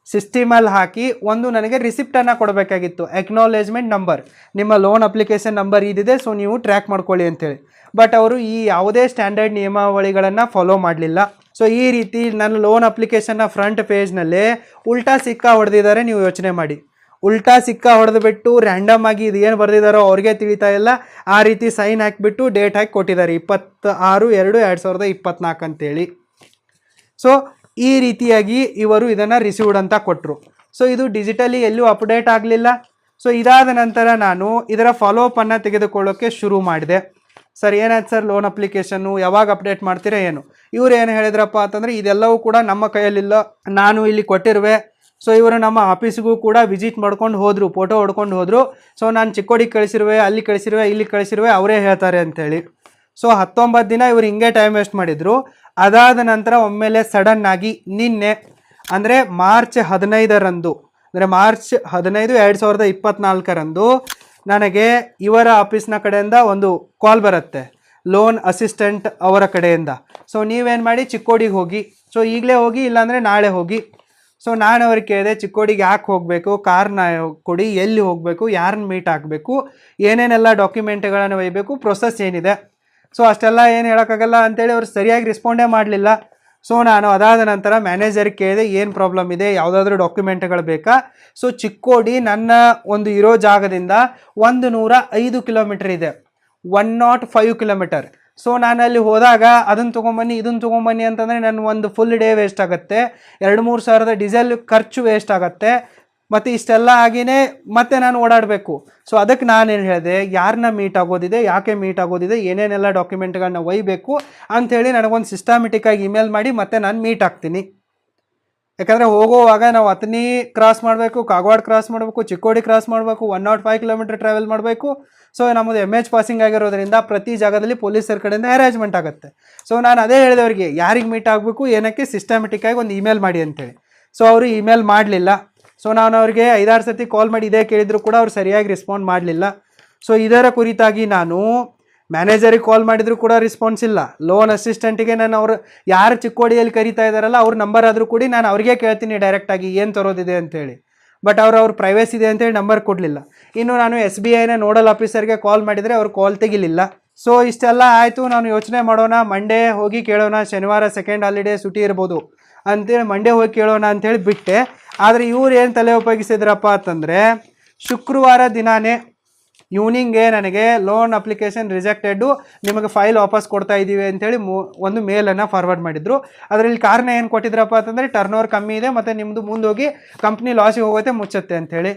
ಸಿಸ್ಟಮಲ್ಲಿ ಹಾಕಿ ಒಂದು ನನಗೆ ರಿಸಿಪ್ಟನ್ನು ಕೊಡಬೇಕಾಗಿತ್ತು, ಅಕ್ನಾಲೇಜ್ಮೆಂಟ್ ನಂಬರ್, ನಿಮ್ಮ ಲೋನ್ ಅಪ್ಲಿಕೇಶನ್ ನಂಬರ್ ಇದಿದೆ, ಸೊ ನೀವು ಟ್ರ್ಯಾಕ್ ಮಾಡ್ಕೊಳ್ಳಿ ಅಂತೇಳಿ. ಬಟ್ ಅವರು ಈ ಯಾವುದೇ ಸ್ಟ್ಯಾಂಡರ್ಡ್ ನಿಯಮಾವಳಿಗಳನ್ನು ಫಾಲೋ ಮಾಡಲಿಲ್ಲ. ಸೊ ಈ ರೀತಿ ನನ್ನ ಲೋನ್ ಅಪ್ಲಿಕೇಶನ್ನ ಫ್ರಂಟ್ ಪೇಜ್ನಲ್ಲೇ ಉಲ್ಟಾ ಸಿಕ್ಕಾ ಹೊಡೆದಿದ್ದಾರೆ. ನೀವು ಯೋಚನೆ ಮಾಡಿ, ಉಲ್ಟಾ ಸಿಕ್ಕಾ ಹೊಡೆದುಬಿಟ್ಟು ರ್ಯಾಂಡಮ್ ಆಗಿ ಇದು ಏನು ಬರೆದಿದ್ದಾರೋ ಅವ್ರಿಗೆ ತಿಳಿತಾ ಇಲ್ಲ, ಆ ರೀತಿ ಸೈನ್ ಹಾಕಿಬಿಟ್ಟು ಡೇಟ್ ಹಾಕಿ ಕೊಟ್ಟಿದ್ದಾರೆ 26/2/2024 ಅಂತೇಳಿ. ಸೊ ಈ ರೀತಿಯಾಗಿ ಇವರು ಇದನ್ನು ರಿಸೀವ್ಡ್ ಅಂತ ಕೊಟ್ಟರು. ಸೊ ಇದು ಡಿಜಿಟಲಿ ಎಲ್ಲೂ ಅಪ್ಡೇಟ್ ಆಗಲಿಲ್ಲ. ಸೊ ಇದಾದ ನಂತರ ನಾನು ಇದರ ಫಾಲೋಅಪನ್ನು ತೆಗೆದುಕೊಳ್ಳೋಕ್ಕೆ ಶುರು ಮಾಡಿದೆ. ಸರ್ ಏನಾಯ್ತು ಸರ್ ಲೋನ್ ಅಪ್ಲಿಕೇಶನ್ನು ಯಾವಾಗ ಅಪ್ಡೇಟ್ ಮಾಡ್ತೀರಾ ಏನು? ಇವ್ರು ಏನು ಹೇಳಿದ್ರಪ್ಪ ಅಂತಂದರೆ ಇದೆಲ್ಲವೂ ಕೂಡ ನಮ್ಮ ಕೈಯಲ್ಲಿಲ್ಲ, ನಾನು ಇಲ್ಲಿ ಕೊಟ್ಟಿರುವೆ. ಸೊ ಇವರು ನಮ್ಮ ಆಫೀಸಿಗೂ ಕೂಡ ವಿಸಿಟ್ ಮಾಡ್ಕೊಂಡು ಹೋದರು, ಫೋಟೋ ಹೊಡ್ಕೊಂಡು ಹೋದರು. ಸೊ ನಾನು ಚಿಕ್ಕೋಡಿಗೆ ಕಳಿಸಿರುವೆ, ಅಲ್ಲಿ ಕಳಿಸಿರುವೆ, ಇಲ್ಲಿ ಕಳಿಸಿರುವೆ, ಅವರೇ ಹೇಳ್ತಾರೆ ಅಂಥೇಳಿ. ಸೊ 19 ದಿನ ಇವರು ಹಿಂಗೆ ಟೈಮ್ ವೇಸ್ಟ್ ಮಾಡಿದರು. ಅದಾದ ನಂತರ ಒಮ್ಮೆಲೆ ಸಡನ್ ಆಗಿ ನಿನ್ನೆ ಅಂದರೆ ಮಾರ್ಚ್ 15 ಅಂದರೆ ಮಾರ್ಚ್ 15, 2024 ನನಗೆ ಇವರ ಆಫೀಸ್ನ ಕಡೆಯಿಂದ ಒಂದು ಕಾಲ್ ಬರುತ್ತೆ, ಲೋನ್ ಅಸಿಸ್ಟೆಂಟ್ ಅವರ ಕಡೆಯಿಂದ. ಸೊ ನೀವೇನು ಮಾಡಿ ಚಿಕ್ಕೋಡಿಗೆ ಹೋಗಿ, ಸೊ ಈಗಲೇ ಹೋಗಿ ಇಲ್ಲಾಂದರೆ ನಾಳೆ ಹೋಗಿ. ಸೊ ನಾನು ಅವ್ರಿಗೆ ಕೇಳಿದೆ, ಚಿಕ್ಕೋಡಿಗೆ ಯಾಕೆ ಹೋಗಬೇಕು, ಕಾರ್ನ ಕೊಡಿ, ಎಲ್ಲಿ ಹೋಗಬೇಕು, ಯಾರನ್ನ ಮೀಟ್ ಆಗಬೇಕು, ಏನೇನೆಲ್ಲ ಡಾಕ್ಯುಮೆಂಟ್ಗಳನ್ನು ಒಯ್ಯಬೇಕು, ಪ್ರೊಸೆಸ್ ಏನಿದೆ. ಸೊ ಅಷ್ಟೆಲ್ಲ ಏನು ಹೇಳೋಕ್ಕಾಗಲ್ಲ ಅಂತೇಳಿ ಅವ್ರು ಸರಿಯಾಗಿ ರೆಸ್ಪಾಂಡೇ ಮಾಡಲಿಲ್ಲ. ಸೊ ನಾನು ಅದಾದ ನಂತರ ಮ್ಯಾನೇಜರ್ಗೆ ಕೇಳಿದೆ ಏನು ಪ್ರಾಬ್ಲಮ್ ಇದೆ, ಯಾವುದಾದ್ರೂ ಡಾಕ್ಯುಮೆಂಟ್ಗಳು ಬೇಕಾ. ಸೊ ಚಿಕ್ಕೋಡಿ ನನ್ನ ಒಂದು ಇರೋ ಜಾಗದಿಂದ 105 ಕಿಲೋಮೀಟರ್ ಇದೆ, 105 ಕಿಲೋಮೀಟರ್. ಸೊ ನಾನು ಅಲ್ಲಿ ಹೋದಾಗ ಅದನ್ನು ತೊಗೊಂಬನ್ನಿ ಇದನ್ನು ತೊಗೊಂಬನ್ನಿ ಅಂತಂದರೆ ನನ್ನ ಒಂದು ಫುಲ್ ಡೇ ವೇಸ್ಟ್ ಆಗುತ್ತೆ, 2-3 ಸಾವಿರದ ಡೀಸೆಲ್ ಖರ್ಚು ವೇಸ್ಟ್ ಆಗುತ್ತೆ, ಮತ್ತು ಇಷ್ಟೆಲ್ಲ ಆಗಿಯೇ ಮತ್ತೆ ನಾನು ಓಡಾಡಬೇಕು. ಸೊ ಅದಕ್ಕೆ ನಾನೇನು ಹೇಳಿದೆ, ಯಾರನ್ನ ಮೀಟ್ ಆಗೋದಿದೆ, ಯಾಕೆ ಮೀಟ್ ಆಗೋದಿದೆ, ಏನೇನೆಲ್ಲ ಡಾಕ್ಯುಮೆಂಟ್ಗಳನ್ನ ಒಯ್ಯಬೇಕು ಅಂಥೇಳಿ ನನಗೊಂದು ಸಿಸ್ಟಮೆಟಿಕ್ಕಾಗಿ ಇಮೇಲ್ ಮಾಡಿ ಮತ್ತೆ ನಾನು ಮೀಟ್ ಆಗ್ತೀನಿ. ಯಾಕಂದರೆ ಹೋಗೋವಾಗ ನಾವು ಅಥಣಿ ಕ್ರಾಸ್ ಮಾಡಬೇಕು, ಕಾಗವಾಡ ಕ್ರಾಸ್ ಮಾಡಬೇಕು, ಚಿಕ್ಕೋಡಿ ಕ್ರಾಸ್ ಮಾಡಬೇಕು, 105 ಕಿಲೋಮೀಟರ್ ಟ್ರಾವೆಲ್ ಮಾಡಬೇಕು. ಸೊ ನಮ್ಮದು MH ಪಾಸಿಂಗ್ ಆಗಿರೋದ್ರಿಂದ ಪ್ರತಿ ಜಾಗದಲ್ಲಿ ಪೊಲೀಸರ ಕಡೆಯಿಂದ ಹ್ಯಾರೇಜ್ಮೆಂಟ್ ಆಗುತ್ತೆ. ಸೊ ನಾನು ಅದೇ ಹೇಳಿದವ್ರಿಗೆ ಯಾರಿಗೆ ಮೀಟ್ ಆಗಬೇಕು ಏನಕ್ಕೆ ಸಿಸ್ಟಮೆಟಿಕ್ಕಾಗಿ ಒಂದು ಇಮೇಲ್ ಮಾಡಿ ಅಂತೇಳಿ. ಸೊ ಅವರು ಇಮೇಲ್ ಮಾಡಲಿಲ್ಲ. ಸೊ ನಾನು ಅವ್ರಿಗೆ 5-6 ಸತಿ ಕಾಲ್ ಮಾಡಿ ಇದೇ ಕೇಳಿದ್ರು ಕೂಡ ಅವ್ರು ಸರಿಯಾಗಿ ರೆಸ್ಪಾಂಡ್ ಮಾಡಲಿಲ್ಲ. ಸೊ ಇದರ ಕುರಿತಾಗಿ ನಾನು ಮ್ಯಾನೇಜರಿಗೆ ಕಾಲ್ ಮಾಡಿದ್ರು ಕೂಡ ರೆಸ್ಪಾನ್ಸ್ ಇಲ್ಲ. ಲೋನ್ ಅಸಿಸ್ಟೆಂಟಿಗೆ ನಾನು ಅವರು ಯಾರು ಚಿಕ್ಕೋಡಿಯಲ್ಲಿ ಕರೀತಾ ಇದ್ದಾರಲ್ಲ ಅವ್ರ ನಂಬರ್ ಆದರೂ ಕೂಡ ನಾನು ಅವ್ರಿಗೆ ಕೇಳ್ತೀನಿ ಡೈರೆಕ್ಟಾಗಿ ಏನು ತರೋದಿದೆ ಅಂತೇಳಿ. ಬಟ್ ಅವ್ರ ಪ್ರೈವೇಸಿ ಇದೆ ಅಂತೇಳಿ ನಂಬರ್ ಕೊಡಲಿಲ್ಲ. ಇನ್ನು ನಾನು SBIನ ನೋಡಲ್ ಆಫೀಸರ್ಗೆ ಕಾಲ್ ಮಾಡಿದರೆ ಅವ್ರು ಕಾಲ್ ತೆಗಿಲಿಲ್ಲ. ಸೊ ಇಷ್ಟೆಲ್ಲ ಆಯಿತು. ನಾನು ಯೋಚನೆ ಮಾಡೋಣ, ಮಂಡೇ ಹೋಗಿ ಕೇಳೋಣ, ಶನಿವಾರ ಸೆಕೆಂಡ್ ಹಾಲಿಡೇ ಸುಟಿ ಇರ್ಬೋದು ಅಂತೇಳಿ ಮಂಡೇ ಹೋಗಿ ಕೇಳೋಣ ಅಂಥೇಳಿ ಬಿಟ್ಟೆ. ಆದರೆ ಇವ್ರು ಏನು ತಲೆ ಉಪಯೋಗಿಸಿದ್ರಪ್ಪ ಅಂತಂದರೆ ಶುಕ್ರವಾರ ದಿನಾನೇ ಈವ್ನಿಂಗ್ಗೆ ನನಗೆ ಲೋನ್ ಅಪ್ಲಿಕೇಶನ್ ರಿಜೆಕ್ಟೆಡ್ಡು, ನಿಮಗೆ ಫೈಲ್ ವಾಪಸ್ ಕೊಡ್ತಾ ಇದ್ದೀವಿ ಅಂಥೇಳಿ ಒಂದು ಮೇಲನ್ನು ಫಾರ್ವರ್ಡ್ ಮಾಡಿದರು. ಅದರಲ್ಲಿ ಕಾರಣ ಏನು ಕೊಟ್ಟಿದ್ರಪ್ಪ ಅಂತಂದರೆ ಟರ್ನೋವರ್ ಕಮ್ಮಿ ಇದೆ ಮತ್ತು ನಿಮ್ಮದು ಮುಂದೋಗಿ ಕಂಪ್ನಿ ಲಾಸಿಗೆ ಹೋಗುತ್ತೆ, ಮುಚ್ಚುತ್ತೆ ಅಂಥೇಳಿ.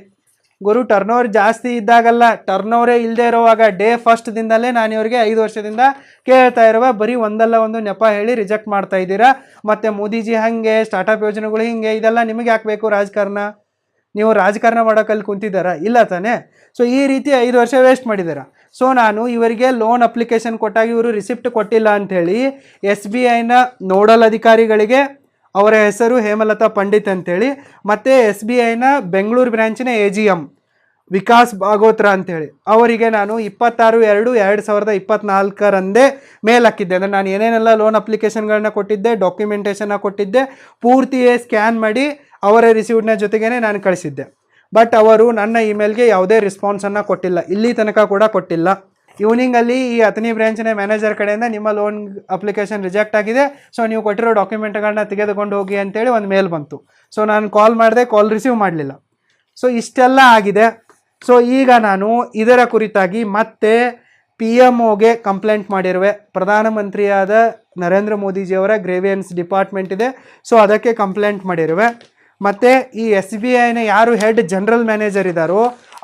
ಗುರು ಟರ್ನೋವರ್ ಜಾಸ್ತಿ ಇದ್ದಾಗಲ್ಲ, ಟರ್ನೋವರೇ ಇಲ್ಲದೆ ಇರೋವಾಗ ಡೇ ಫಸ್ಟ್ದಿಂದಲೇ ನಾನು ಇವರಿಗೆ 5 ವರ್ಷದಿಂದ ಕೇಳ್ತಾ ಇರುವ ಬರೀ ಒಂದಲ್ಲ ಒಂದು ನೆಪ ಹೇಳಿ ರಿಜೆಕ್ಟ್ ಮಾಡ್ತಾ ಇದ್ದೀರಾ. ಮತ್ತು ಮೋದಿಜಿ ಹಾಗೆ, ಸ್ಟಾರ್ಟಪ್ ಯೋಜನೆಗಳು ಹಿಂಗೆ, ಇದೆಲ್ಲ ನಿಮಗೆ ಯಾಕೆ ಬೇಕು ರಾಜಕಾರಣ? ನೀವು ರಾಜಕಾರಣ ಮಾಡೋಕ್ಕಲ್ಲಿ ಕುಂತಿದ್ದಾರಾ? ಇಲ್ಲ ತಾನೇ? ಸೊ ಈ ರೀತಿ 5 ವರ್ಷ ವೇಸ್ಟ್ ಮಾಡಿದ್ದೀರಾ. ಸೊ ನಾನು ಇವರಿಗೆ ಲೋನ್ ಅಪ್ಲಿಕೇಶನ್ ಕೊಟ್ಟಾಗ ಇವರು ರಿಸಿಪ್ಟ್ ಕೊಟ್ಟಿಲ್ಲ ಅಂಥೇಳಿ SBIನ ನೋಡಲ್ ಅಧಿಕಾರಿಗಳಿಗೆ ಅವರ ಹೆಸರು ಹೇಮಲತಾ ಪಂಡಿತ್ ಅಂತೇಳಿ. ಮತ್ತು SBIನ ಬೆಂಗಳೂರು ಬ್ರ್ಯಾಂಚಿನ AGM ವಿಕಾಸ್ ಭಾಗೋತ್ರ ಅಂತೇಳಿ ಅವರಿಗೆ ನಾನು 26/2/2024 ಮೇಲ್ ಹಾಕಿದ್ದೆ. ಅಂದರೆ ನಾನು ಏನೇನೆಲ್ಲ ಲೋನ್ ಅಪ್ಲಿಕೇಶನ್ಗಳನ್ನ ಕೊಟ್ಟಿದ್ದೆ, ಡಾಕ್ಯುಮೆಂಟೇಷನ್ನ ಕೊಟ್ಟಿದ್ದೆ, ಪೂರ್ತಿ ಸ್ಕ್ಯಾನ್ ಮಾಡಿ ಅವರ ರಿಸೀವ್ಡ್ನ ಜೊತೆಗೇ ನಾನು ಕಳಿಸಿದ್ದೆ. ಬಟ್ ಅವರು ನನ್ನ ಇಮೇಲ್ಗೆ ಯಾವುದೇ ರೆಸ್ಪಾನ್ಸನ್ನು ಕೊಟ್ಟಿಲ್ಲ, ಇಲ್ಲಿ ತನಕ ಕೂಡ ಕೊಟ್ಟಿಲ್ಲ. ಈವ್ನಿಂಗಲ್ಲಿ ಈ ಅಥಣಿ ಬ್ರ್ಯಾಂಚಿನ ಮ್ಯಾನೇಜರ್ ಕಡೆಯಿಂದ ನಿಮ್ಮ ಲೋನ್ ಅಪ್ಲಿಕೇಶನ್ ರಿಜೆಕ್ಟ್ ಆಗಿದೆ, ಸೊ ನೀವು ಕೊಟ್ಟಿರೋ ಡಾಕ್ಯುಮೆಂಟ್ಗಳನ್ನ ತೆಗೆದುಕೊಂಡು ಹೋಗಿ ಅಂತೇಳಿ ಒಂದು ಮೇಲ್ ಬಂತು. ಸೊ ನಾನು ಕಾಲ್ ಮಾಡಿದೆ, ಕಾಲ್ ರಿಸೀವ್ ಮಾಡಲಿಲ್ಲ. ಸೊ ಇಷ್ಟೆಲ್ಲ ಆಗಿದೆ. ಸೊ ಈಗ ನಾನು ಇದರ ಕುರಿತಾಗಿ ಮತ್ತೆ PMOಗೆ ಕಂಪ್ಲೇಂಟ್ ಮಾಡಿರುವೆ. ಪ್ರಧಾನಮಂತ್ರಿಯಾದ ನರೇಂದ್ರ ಮೋದಿಜಿಯವರ ಗ್ರೇವಿಯನ್ಸ್ ಡಿಪಾರ್ಟ್ಮೆಂಟ್ ಇದೆ, ಸೊ ಅದಕ್ಕೆ ಕಂಪ್ಲೇಂಟ್ ಮಾಡಿರುವೆ. ಮತ್ತು ಈ SBIನ ಯಾರು ಹೆಡ್ ಜನರಲ್ ಮ್ಯಾನೇಜರ್ ಇದ್ದಾರೋ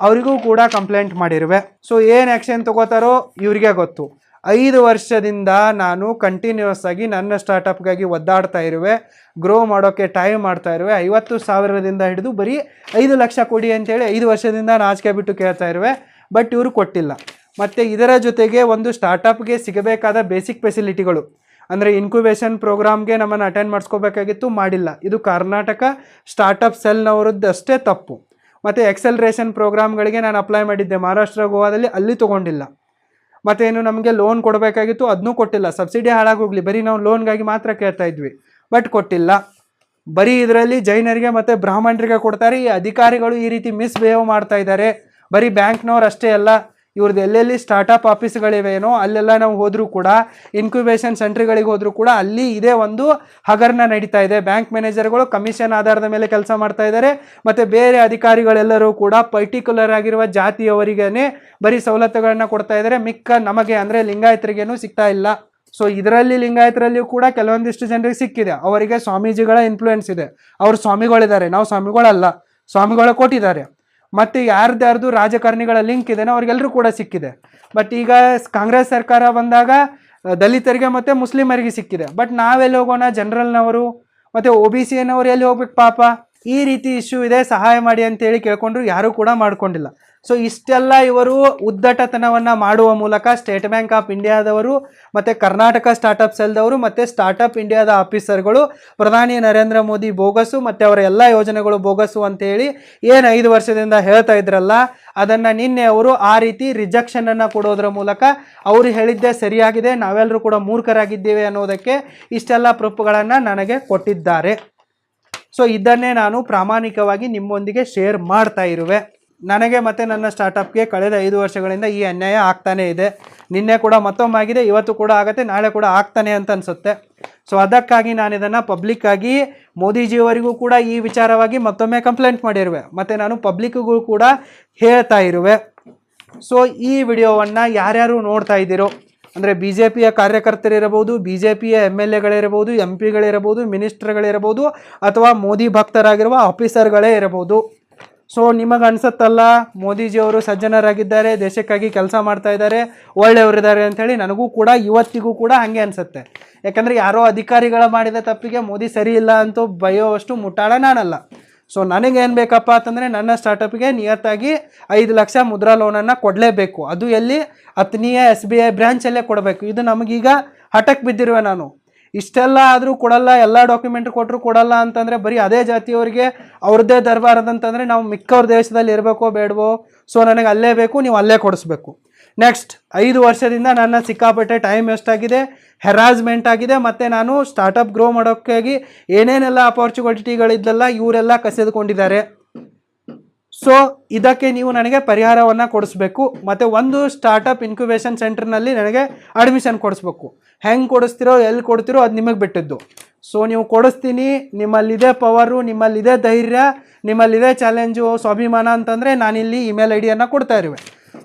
ಅವರಿಗೂ ಕೂಡ ಕಂಪ್ಲೇಂಟ್ ಮಾಡಿರುವೆ. ಸೊ ಏನು ಆ್ಯಕ್ಷನ್ ತೊಗೋತಾರೋ ಇವರಿಗೆ ಗೊತ್ತು. 5 ವರ್ಷದಿಂದ ನಾನು ಕಂಟಿನ್ಯೂಸ್ ಆಗಿ ನನ್ನ ಸ್ಟಾರ್ಟಪ್ಗಾಗಿ ಒದ್ದಾಡ್ತಾ ಇರುವೆ, ಗ್ರೋ ಮಾಡೋಕ್ಕೆ ಟ್ರೈ ಮಾಡ್ತಾ ಇರುವೆ. 50,000ದಿಂದ ಹಿಡಿದು ಬರೀ 5 ಲಕ್ಷ ಕೊಡಿ ಅಂತೇಳಿ 5 ವರ್ಷದಿಂದ ನಾಚಿಕೆ ಬಿಟ್ಟು ಕೇಳ್ತಾ ಇರುವೆ, ಬಟ್ ಇವರು ಕೊಟ್ಟಿಲ್ಲ. ಮತ್ತು ಇದರ ಜೊತೆಗೆ ಒಂದು ಸ್ಟಾರ್ಟಪ್ಗೆ ಸಿಗಬೇಕಾದ ಬೇಸಿಕ್ ಫೆಸಿಲಿಟಿಗಳು, ಅಂದರೆ ಇನ್ಕ್ಯುಬೇಷನ್ ಪ್ರೋಗ್ರಾಮ್ಗೆ ನಮ್ಮನ್ನು ಅಟೆಂಡ್ ಮಾಡಿಸ್ಕೋಬೇಕಾಗಿತ್ತು, ಮಾಡಿಲ್ಲ. ಇದು ಕರ್ನಾಟಕ ಸ್ಟಾರ್ಟಪ್ ಸೆಲ್ನವರದ್ದು ಅಷ್ಟೇ ತಪ್ಪು. ಮತ್ತು ಎಕ್ಸೆಲ್ರೇಷನ್ ಪ್ರೋಗ್ರಾಮ್ಗಳಿಗೆ ನಾನು ಅಪ್ಲೈ ಮಾಡಿದ್ದೆ ಮಹಾರಾಷ್ಟ್ರ ಗೋವಾದಲ್ಲಿ, ಅಲ್ಲಿ ತೊಗೊಂಡಿಲ್ಲ. ಮತ್ತೇನು ನಮಗೆ ಲೋನ್ ಕೊಡಬೇಕಾಗಿತ್ತು, ಅದನ್ನೂ ಕೊಟ್ಟಿಲ್ಲ. ಸಬ್ಸಿಡಿ ಹಾಳಾಗೋಗ್ಲಿ, ಬರೀ ನಾವು ಲೋನ್ಗಾಗಿ ಮಾತ್ರ ಕೇಳ್ತಾ ಇದ್ವಿ, ಬಟ್ ಕೊಟ್ಟಿಲ್ಲ. ಬರೀ ಇದರಲ್ಲಿ ಜೈನರಿಗೆ ಮತ್ತು ಬ್ರಾಹ್ಮಣರಿಗೆ ಕೊಡ್ತಾರೆ. ಈ ಅಧಿಕಾರಿಗಳು ಈ ರೀತಿ ಮಿಸ್ಬಿಹೇವ್ ಮಾಡ್ತಾ ಇದ್ದಾರೆ. ಬರೀ ಬ್ಯಾಂಕ್ನವ್ರು ಅಷ್ಟೇ ಅಲ್ಲ, ಇವ್ರದ್ದು ಎಲ್ಲೆಲ್ಲಿ ಸ್ಟಾರ್ಟಪ್ ಆಫೀಸ್ಗಳಿವೆನೋ ಅಲ್ಲೆಲ್ಲ ನಾವು ಹೋದರೂ ಕೂಡ, ಇನ್ಕ್ಯುಬೇಷನ್ ಸೆಂಟ್ರ್ಗಳಿಗೆ ಹೋದರೂ ಕೂಡ ಅಲ್ಲಿ ಇದೇ ಒಂದು ಹಗರಣ ನಡೀತಾ ಇದೆ. ಬ್ಯಾಂಕ್ ಮ್ಯಾನೇಜರ್ಗಳು ಕಮಿಷನ್ ಆಧಾರದ ಮೇಲೆ ಕೆಲಸ ಮಾಡ್ತಾ ಇದ್ದಾರೆ, ಮತ್ತು ಬೇರೆ ಅಧಿಕಾರಿಗಳೆಲ್ಲರೂ ಕೂಡ ಪರ್ಟಿಕ್ಯುಲರ್ ಆಗಿರುವ ಜಾತಿಯವರಿಗೇ ಬರೀ ಸವಲತ್ತುಗಳನ್ನ ಕೊಡ್ತಾ ಇದ್ದಾರೆ, ಮಿಕ್ಕ ನಮಗೆ ಅಂದರೆ ಲಿಂಗಾಯತರಿಗೇನು ಸಿಗ್ತಾ ಇಲ್ಲ. ಸೊ ಇದರಲ್ಲಿ ಲಿಂಗಾಯತರಲ್ಲಿಯೂ ಕೂಡ ಕೆಲವೊಂದಿಷ್ಟು ಜನರಿಗೆ ಸಿಕ್ಕಿದೆ, ಅವರಿಗೆ ಸ್ವಾಮೀಜಿಗಳ ಇನ್ಫ್ಲೂಯೆನ್ಸ್ ಇದೆ, ಅವರು ಸ್ವಾಮಿಗಳಿದ್ದಾರೆ, ನಾವು ಸ್ವಾಮಿಗಳಲ್ಲ, ಸ್ವಾಮಿಗಳು ಕೊಟ್ಟಿದ್ದಾರೆ. ಮತ್ತು ಯಾರ್ದು ರಾಜಕಾರಣಿಗಳ ಲಿಂಕ್ ಇದೆನೋ ಅವ್ರಿಗೆಲ್ಲರೂ ಕೂಡ ಸಿಕ್ಕಿದೆ. ಬಟ್ ಈಗ ಕಾಂಗ್ರೆಸ್ ಸರ್ಕಾರ ಬಂದಾಗ ದಲಿತರಿಗೆ ಮತ್ತು ಮುಸ್ಲಿಮರಿಗೆ ಸಿಕ್ಕಿದೆ. ಬಟ್ ನಾವೆಲ್ಲಿ ಹೋಗೋಣ, ಜನರಲ್ನವರು ಮತ್ತು OBC ಏನವರು ಎಲ್ಲಿ ಹೋಗ್ಬೇಕು ಪಾಪ? ಈ ರೀತಿ ಇಶ್ಯೂ ಇದೆ, ಸಹಾಯ ಮಾಡಿ ಅಂತೇಳಿ ಕೇಳ್ಕೊಂಡ್ರು, ಯಾರೂ ಕೂಡ ಮಾಡ್ಕೊಂಡಿಲ್ಲ. ಸೊ ಇಷ್ಟೆಲ್ಲ ಇವರು ಉದ್ದಟತನವನ್ನು ಮಾಡುವ ಮೂಲಕ ಸ್ಟೇಟ್ ಬ್ಯಾಂಕ್ ಆಫ್ ಇಂಡಿಯಾದವರು ಮತ್ತು ಕರ್ನಾಟಕ ಸ್ಟಾರ್ಟಪ್ ಸೆಲ್ದವರು ಮತ್ತು ಸ್ಟಾರ್ಟಪ್ ಇಂಡಿಯಾದ ಆಫೀಸರ್ಗಳು ಪ್ರಧಾನಿ ನರೇಂದ್ರ ಮೋದಿ ಬೋಗಸು ಮತ್ತು ಅವರ ಎಲ್ಲ ಯೋಜನೆಗಳು ಬೋಗಸು ಅಂತೇಳಿ ಏನು 5 ವರ್ಷದಿಂದ ಹೇಳ್ತಾ ಇದ್ರಲ್ಲ, ಅದನ್ನು ನಿನ್ನೆ ಅವರು ಆ ರೀತಿ ರಿಜೆಕ್ಷನನ್ನು ಕೊಡೋದ್ರ ಮೂಲಕ ಅವರು ಹೇಳಿದ್ದೇ ಸರಿಯಾಗಿದೆ, ನಾವೆಲ್ಲರೂ ಕೂಡ ಮೂರ್ಖರಾಗಿದ್ದೇವೆ ಅನ್ನೋದಕ್ಕೆ ಇಷ್ಟೆಲ್ಲ ಪ್ರೂಫ್ಗಳನ್ನು ನನಗೆ ಕೊಟ್ಟಿದ್ದಾರೆ. ಸೊ ಇದನ್ನೇ ನಾನು ಪ್ರಾಮಾಣಿಕವಾಗಿ ನಿಮ್ಮೊಂದಿಗೆ ಶೇರ್ ಮಾಡ್ತಾ ಇರುವೆ. ನನಗೆ ಮತ್ತು ನನ್ನ ಸ್ಟಾರ್ಟಪ್ಗೆ ಕಳೆದ 5 ವರ್ಷಗಳಿಂದ ಈ ಅನ್ಯಾಯ ಆಗ್ತಾನೇ ಇದೆ. ನಿನ್ನೆ ಕೂಡ ಮತ್ತೊಮ್ಮಾಗಿದೆ, ಇವತ್ತು ಕೂಡ ಆಗುತ್ತೆ, ನಾಳೆ ಕೂಡ ಆಗ್ತಾನೆ ಅಂತ ಅನಿಸುತ್ತೆ. ಸೊ ಅದಕ್ಕಾಗಿ ನಾನು ಇದನ್ನು ಪಬ್ಲಿಕ್ಕಾಗಿ ಮೋದಿಜಿಯವರಿಗೂ ಕೂಡ ಈ ವಿಚಾರವಾಗಿ ಮತ್ತೊಮ್ಮೆ ಕಂಪ್ಲೇಂಟ್ ಮಾಡಿರುವೆ, ಮತ್ತು ನಾನು ಪಬ್ಲಿಕ್ಕಿಗೂ ಕೂಡ ಹೇಳ್ತಾ ಇರುವೆ. ಸೊ ಈ ವಿಡಿಯೋವನ್ನು ಯಾರ್ಯಾರು ನೋಡ್ತಾ ಇದ್ದೀರೋ, ಅಂದರೆ BJPಯ ಕಾರ್ಯಕರ್ತರಿರಬಹುದು, BJPಯ MLAಗಳಿರಬಹುದು, MP ಗಳಿರಬಹುದು, ಮಿನಿಸ್ಟರ್ಗಳಿರಬಹುದು, ಅಥವಾ ಮೋದಿ ಭಕ್ತರಾಗಿರುವ ಆಫೀಸರ್ಗಳೇ ಇರಬಹುದು. ಸೊ ನಿಮಗೆ ಅನ್ಸುತ್ತಲ್ಲ ಮೋದಿಜಿಯವರು ಸಜ್ಜನರಾಗಿದ್ದಾರೆ, ದೇಶಕ್ಕಾಗಿ ಕೆಲಸ ಮಾಡ್ತಾ ಇದ್ದಾರೆ, ಒಳ್ಳೆಯವರಿದ್ದಾರೆ ಅಂಥೇಳಿ. ನನಗೂ ಕೂಡ ಇವತ್ತಿಗೂ ಕೂಡ ಹಾಗೆ ಅನಿಸುತ್ತೆ. ಯಾಕಂದರೆ ಯಾರೋ ಅಧಿಕಾರಿಗಳ ಮಾಡಿದ ತಪ್ಪಿಗೆ ಮೋದಿ ಸರಿ ಇಲ್ಲ ಅಂತೂ ಬೈಯೋವಷ್ಟು ಮುಟ್ಟಾಳ ನಾನಲ್ಲ. ಸೊ ನನಗೇನು ಬೇಕಪ್ಪ ಅಂತಂದರೆ ನನ್ನ ಸ್ಟಾರ್ಟಪ್ಗೆ ನಿಯತ್ತಾಗಿ 5 ಲಕ್ಷ ಮುದ್ರಾ ಲೋನನ್ನು ಕೊಡಲೇಬೇಕು. ಅದು ಎಲ್ಲಿ? ಅಥಣಿಯ SBI ಬ್ರ್ಯಾಂಚಲ್ಲೇ ಕೊಡಬೇಕು. ಇದು ನಮಗೀಗ ಹಠಕ್ಕೆ ಬಿದ್ದಿರುವೆ. ನಾನು ಇಷ್ಟೆಲ್ಲ ಆದರೂ ಕೊಡಲ್ಲ, ಎಲ್ಲ ಡಾಕ್ಯುಮೆಂಟ್ ಕೊಟ್ಟರು ಕೊಡಲ್ಲ ಅಂತಂದರೆ ಬರೀ ಅದೇ ಜಾತಿಯವರಿಗೆ ಅವ್ರದ್ದೇ ದರ್ಬಾರದಂತಂದರೆ ನಾವು ಮಿಕ್ಕವ್ರ ದೇಶದಲ್ಲಿ ಇರಬೇಕೋ ಬೇಡವೋ? ಸೊ ನನಗೆ ಅಲ್ಲೇ ಬೇಕು, ನೀವು ಅಲ್ಲೇ ಕೊಡಿಸ್ಬೇಕು. ನೆಕ್ಸ್ಟ್ 5 ವರ್ಷದಿಂದ ನನ್ನ ಸಿಕ್ಕಾಪಟ್ಟೆ ಟೈಮ್ ಎಷ್ಟಾಗಿದೆ, ಹೆರಾಸ್ಮೆಂಟ್ ಆಗಿದೆ, ಮತ್ತು ನಾನು ಸ್ಟಾರ್ಟಪ್ ಗ್ರೋ ಮಾಡೋಕ್ಕಾಗಿ ಏನೇನೆಲ್ಲ ಅಪಾರ್ಚುನಿಟಿಗಳಿದ್ದಲ್ಲ ಇವರೆಲ್ಲ ಕಸಿದುಕೊಂಡಿದ್ದಾರೆ. ಸೊ ಇದಕ್ಕೆ ನೀವು ನನಗೆ ಪರಿಹಾರವನ್ನು ಕೊಡಿಸ್ಬೇಕು, ಮತ್ತು ಒಂದು ಸ್ಟಾರ್ಟಪ್ ಇನ್ಕ್ಯುಬೇಷನ್ ಸೆಂಟರ್ನಲ್ಲಿ ನನಗೆ ಅಡ್ಮಿಷನ್ ಕೊಡಿಸ್ಬೇಕು. ಹೆಂಗೆ ಕೊಡಿಸ್ತಿರೋ, ಎಲ್ಲಿ ಕೊಡ್ತಿರೋ ಅದು ನಿಮಗೆ ಬಿಟ್ಟಿದ್ದು. ಸೊ ನೀವು ಕೊಡಿಸ್ತೀನಿ, ನಿಮ್ಮಲ್ಲಿದೆ ಪವರು, ನಿಮ್ಮಲ್ಲಿದೆ ಧೈರ್ಯ, ನಿಮ್ಮಲ್ಲಿದೆ ಚಾಲೆಂಜು, ಸ್ವಾಭಿಮಾನ ಅಂತಂದರೆ ನಾನಿಲ್ಲಿ ಇಮೇಲ್ ID ಕೊಡ್ತಾ ಇರುವೆ.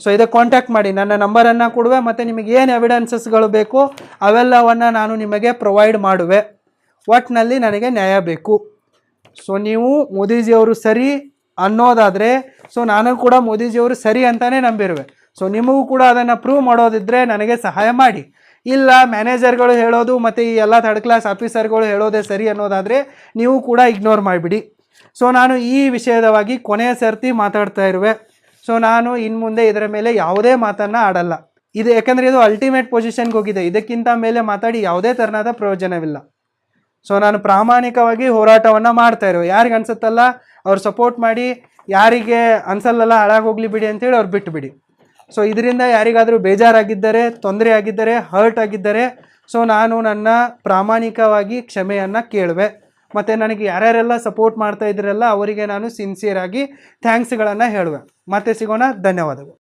ಸೊ ಇದಕ್ಕೆ ಕಾಂಟ್ಯಾಕ್ಟ್ ಮಾಡಿ, ನನ್ನ ನಂಬರನ್ನು ಕೊಡುವೆ, ಮತ್ತು ನಿಮಗೆ ಏನು ಎವಿಡೆನ್ಸಸ್ಗಳು ಬೇಕು ಅವೆಲ್ಲವನ್ನು ನಾನು ನಿಮಗೆ ಪ್ರೊವೈಡ್ ಮಾಡುವೆ. ಒಟ್ಟಿನಲ್ಲಿ ನನಗೆ ನ್ಯಾಯ ಬೇಕು. ಸೊ ನೀವು ಮೋದಿಜಿಯವರು ಸರಿ ಅನ್ನೋದಾದರೆ, ಸೊ ನಾನು ಕೂಡ ಮೋದಿಜಿಯವರು ಸರಿ ಅಂತಲೇ ನಂಬಿರುವೆ. ಸೊ ನಿಮಗೂ ಕೂಡ ಅದನ್ನು ಪ್ರೂವ್ ಮಾಡೋದಿದ್ದರೆ ನನಗೆ ಸಹಾಯ ಮಾಡಿ. ಇಲ್ಲ ಮ್ಯಾನೇಜರ್ಗಳು ಹೇಳೋದು ಮತ್ತು ಈ ಎಲ್ಲ ಥರ್ಡ್ ಕ್ಲಾಸ್ ಆಫೀಸರ್ಗಳು ಹೇಳೋದೇ ಸರಿ ಅನ್ನೋದಾದರೆ ನೀವು ಕೂಡ ಇಗ್ನೋರ್ ಮಾಡಿಬಿಡಿ. ಸೊ ನಾನು ಈ ವಿಷಯದವಾಗಿ ಕೊನೆಯ ಸರ್ತಿ ಮಾತಾಡ್ತಾ ಇರುವೆ. ಸೊ ನಾನು ಇನ್ನು ಮುಂದೆ ಇದರ ಮೇಲೆ ಯಾವುದೇ ಮಾತನ್ನು ಆಡಲ್ಲ. ಇದು ಯಾಕಂದರೆ ಇದು ಅಲ್ಟಿಮೇಟ್ ಪೊಸಿಷನ್ಗೆ ಹೋಗಿದೆ. ಇದಕ್ಕಿಂತ ಮೇಲೆ ಮಾತಾಡಿ ಯಾವುದೇ ಥರನಾದ ಪ್ರಯೋಜನವಿಲ್ಲ. ಸೊ ನಾನು ಪ್ರಾಮಾಣಿಕವಾಗಿ ಹೋರಾಟವನ್ನು ಮಾಡ್ತಾ ಇರೋ, ಯಾರಿಗೆ ಅನ್ಸುತ್ತಲ್ಲ ಅವ್ರು ಸಪೋರ್ಟ್ ಮಾಡಿ, ಯಾರಿಗೆ ಅನ್ಸಲ್ಲಲ್ಲ ಹಾಳಾಗೋಗ್ಲಿ ಬಿಡಿ ಅಂತೇಳಿ ಅವ್ರು ಬಿಟ್ಟು ಬಿಡಿ. ಸೊ ಇದರಿಂದ ಯಾರಿಗಾದರೂ ಬೇಜಾರಾಗಿದ್ದರೆ, ತೊಂದರೆ ಆಗಿದ್ದರೆ, ಹರ್ಟ್ ಆಗಿದ್ದರೆ, ಸೊ ನಾನು ನನ್ನ ಪ್ರಾಮಾಣಿಕವಾಗಿ ಕ್ಷಮೆಯನ್ನು ಕೇಳುವೆ. ಮತ್ತು ನನಗೆ ಯಾರ್ಯಾರೆಲ್ಲ ಸಪೋರ್ಟ್ ಮಾಡ್ತಾ ಇದ್ರಲ್ಲ ಅವರಿಗೆ ನಾನು ಸಿನ್ಸಿಯರಾಗಿ ಥ್ಯಾಂಕ್ಸ್ಗಳನ್ನು ಹೇಳುವೆ. ಮತ್ತೆ ಸಿಗೋಣ. ಧನ್ಯವಾದಗಳು.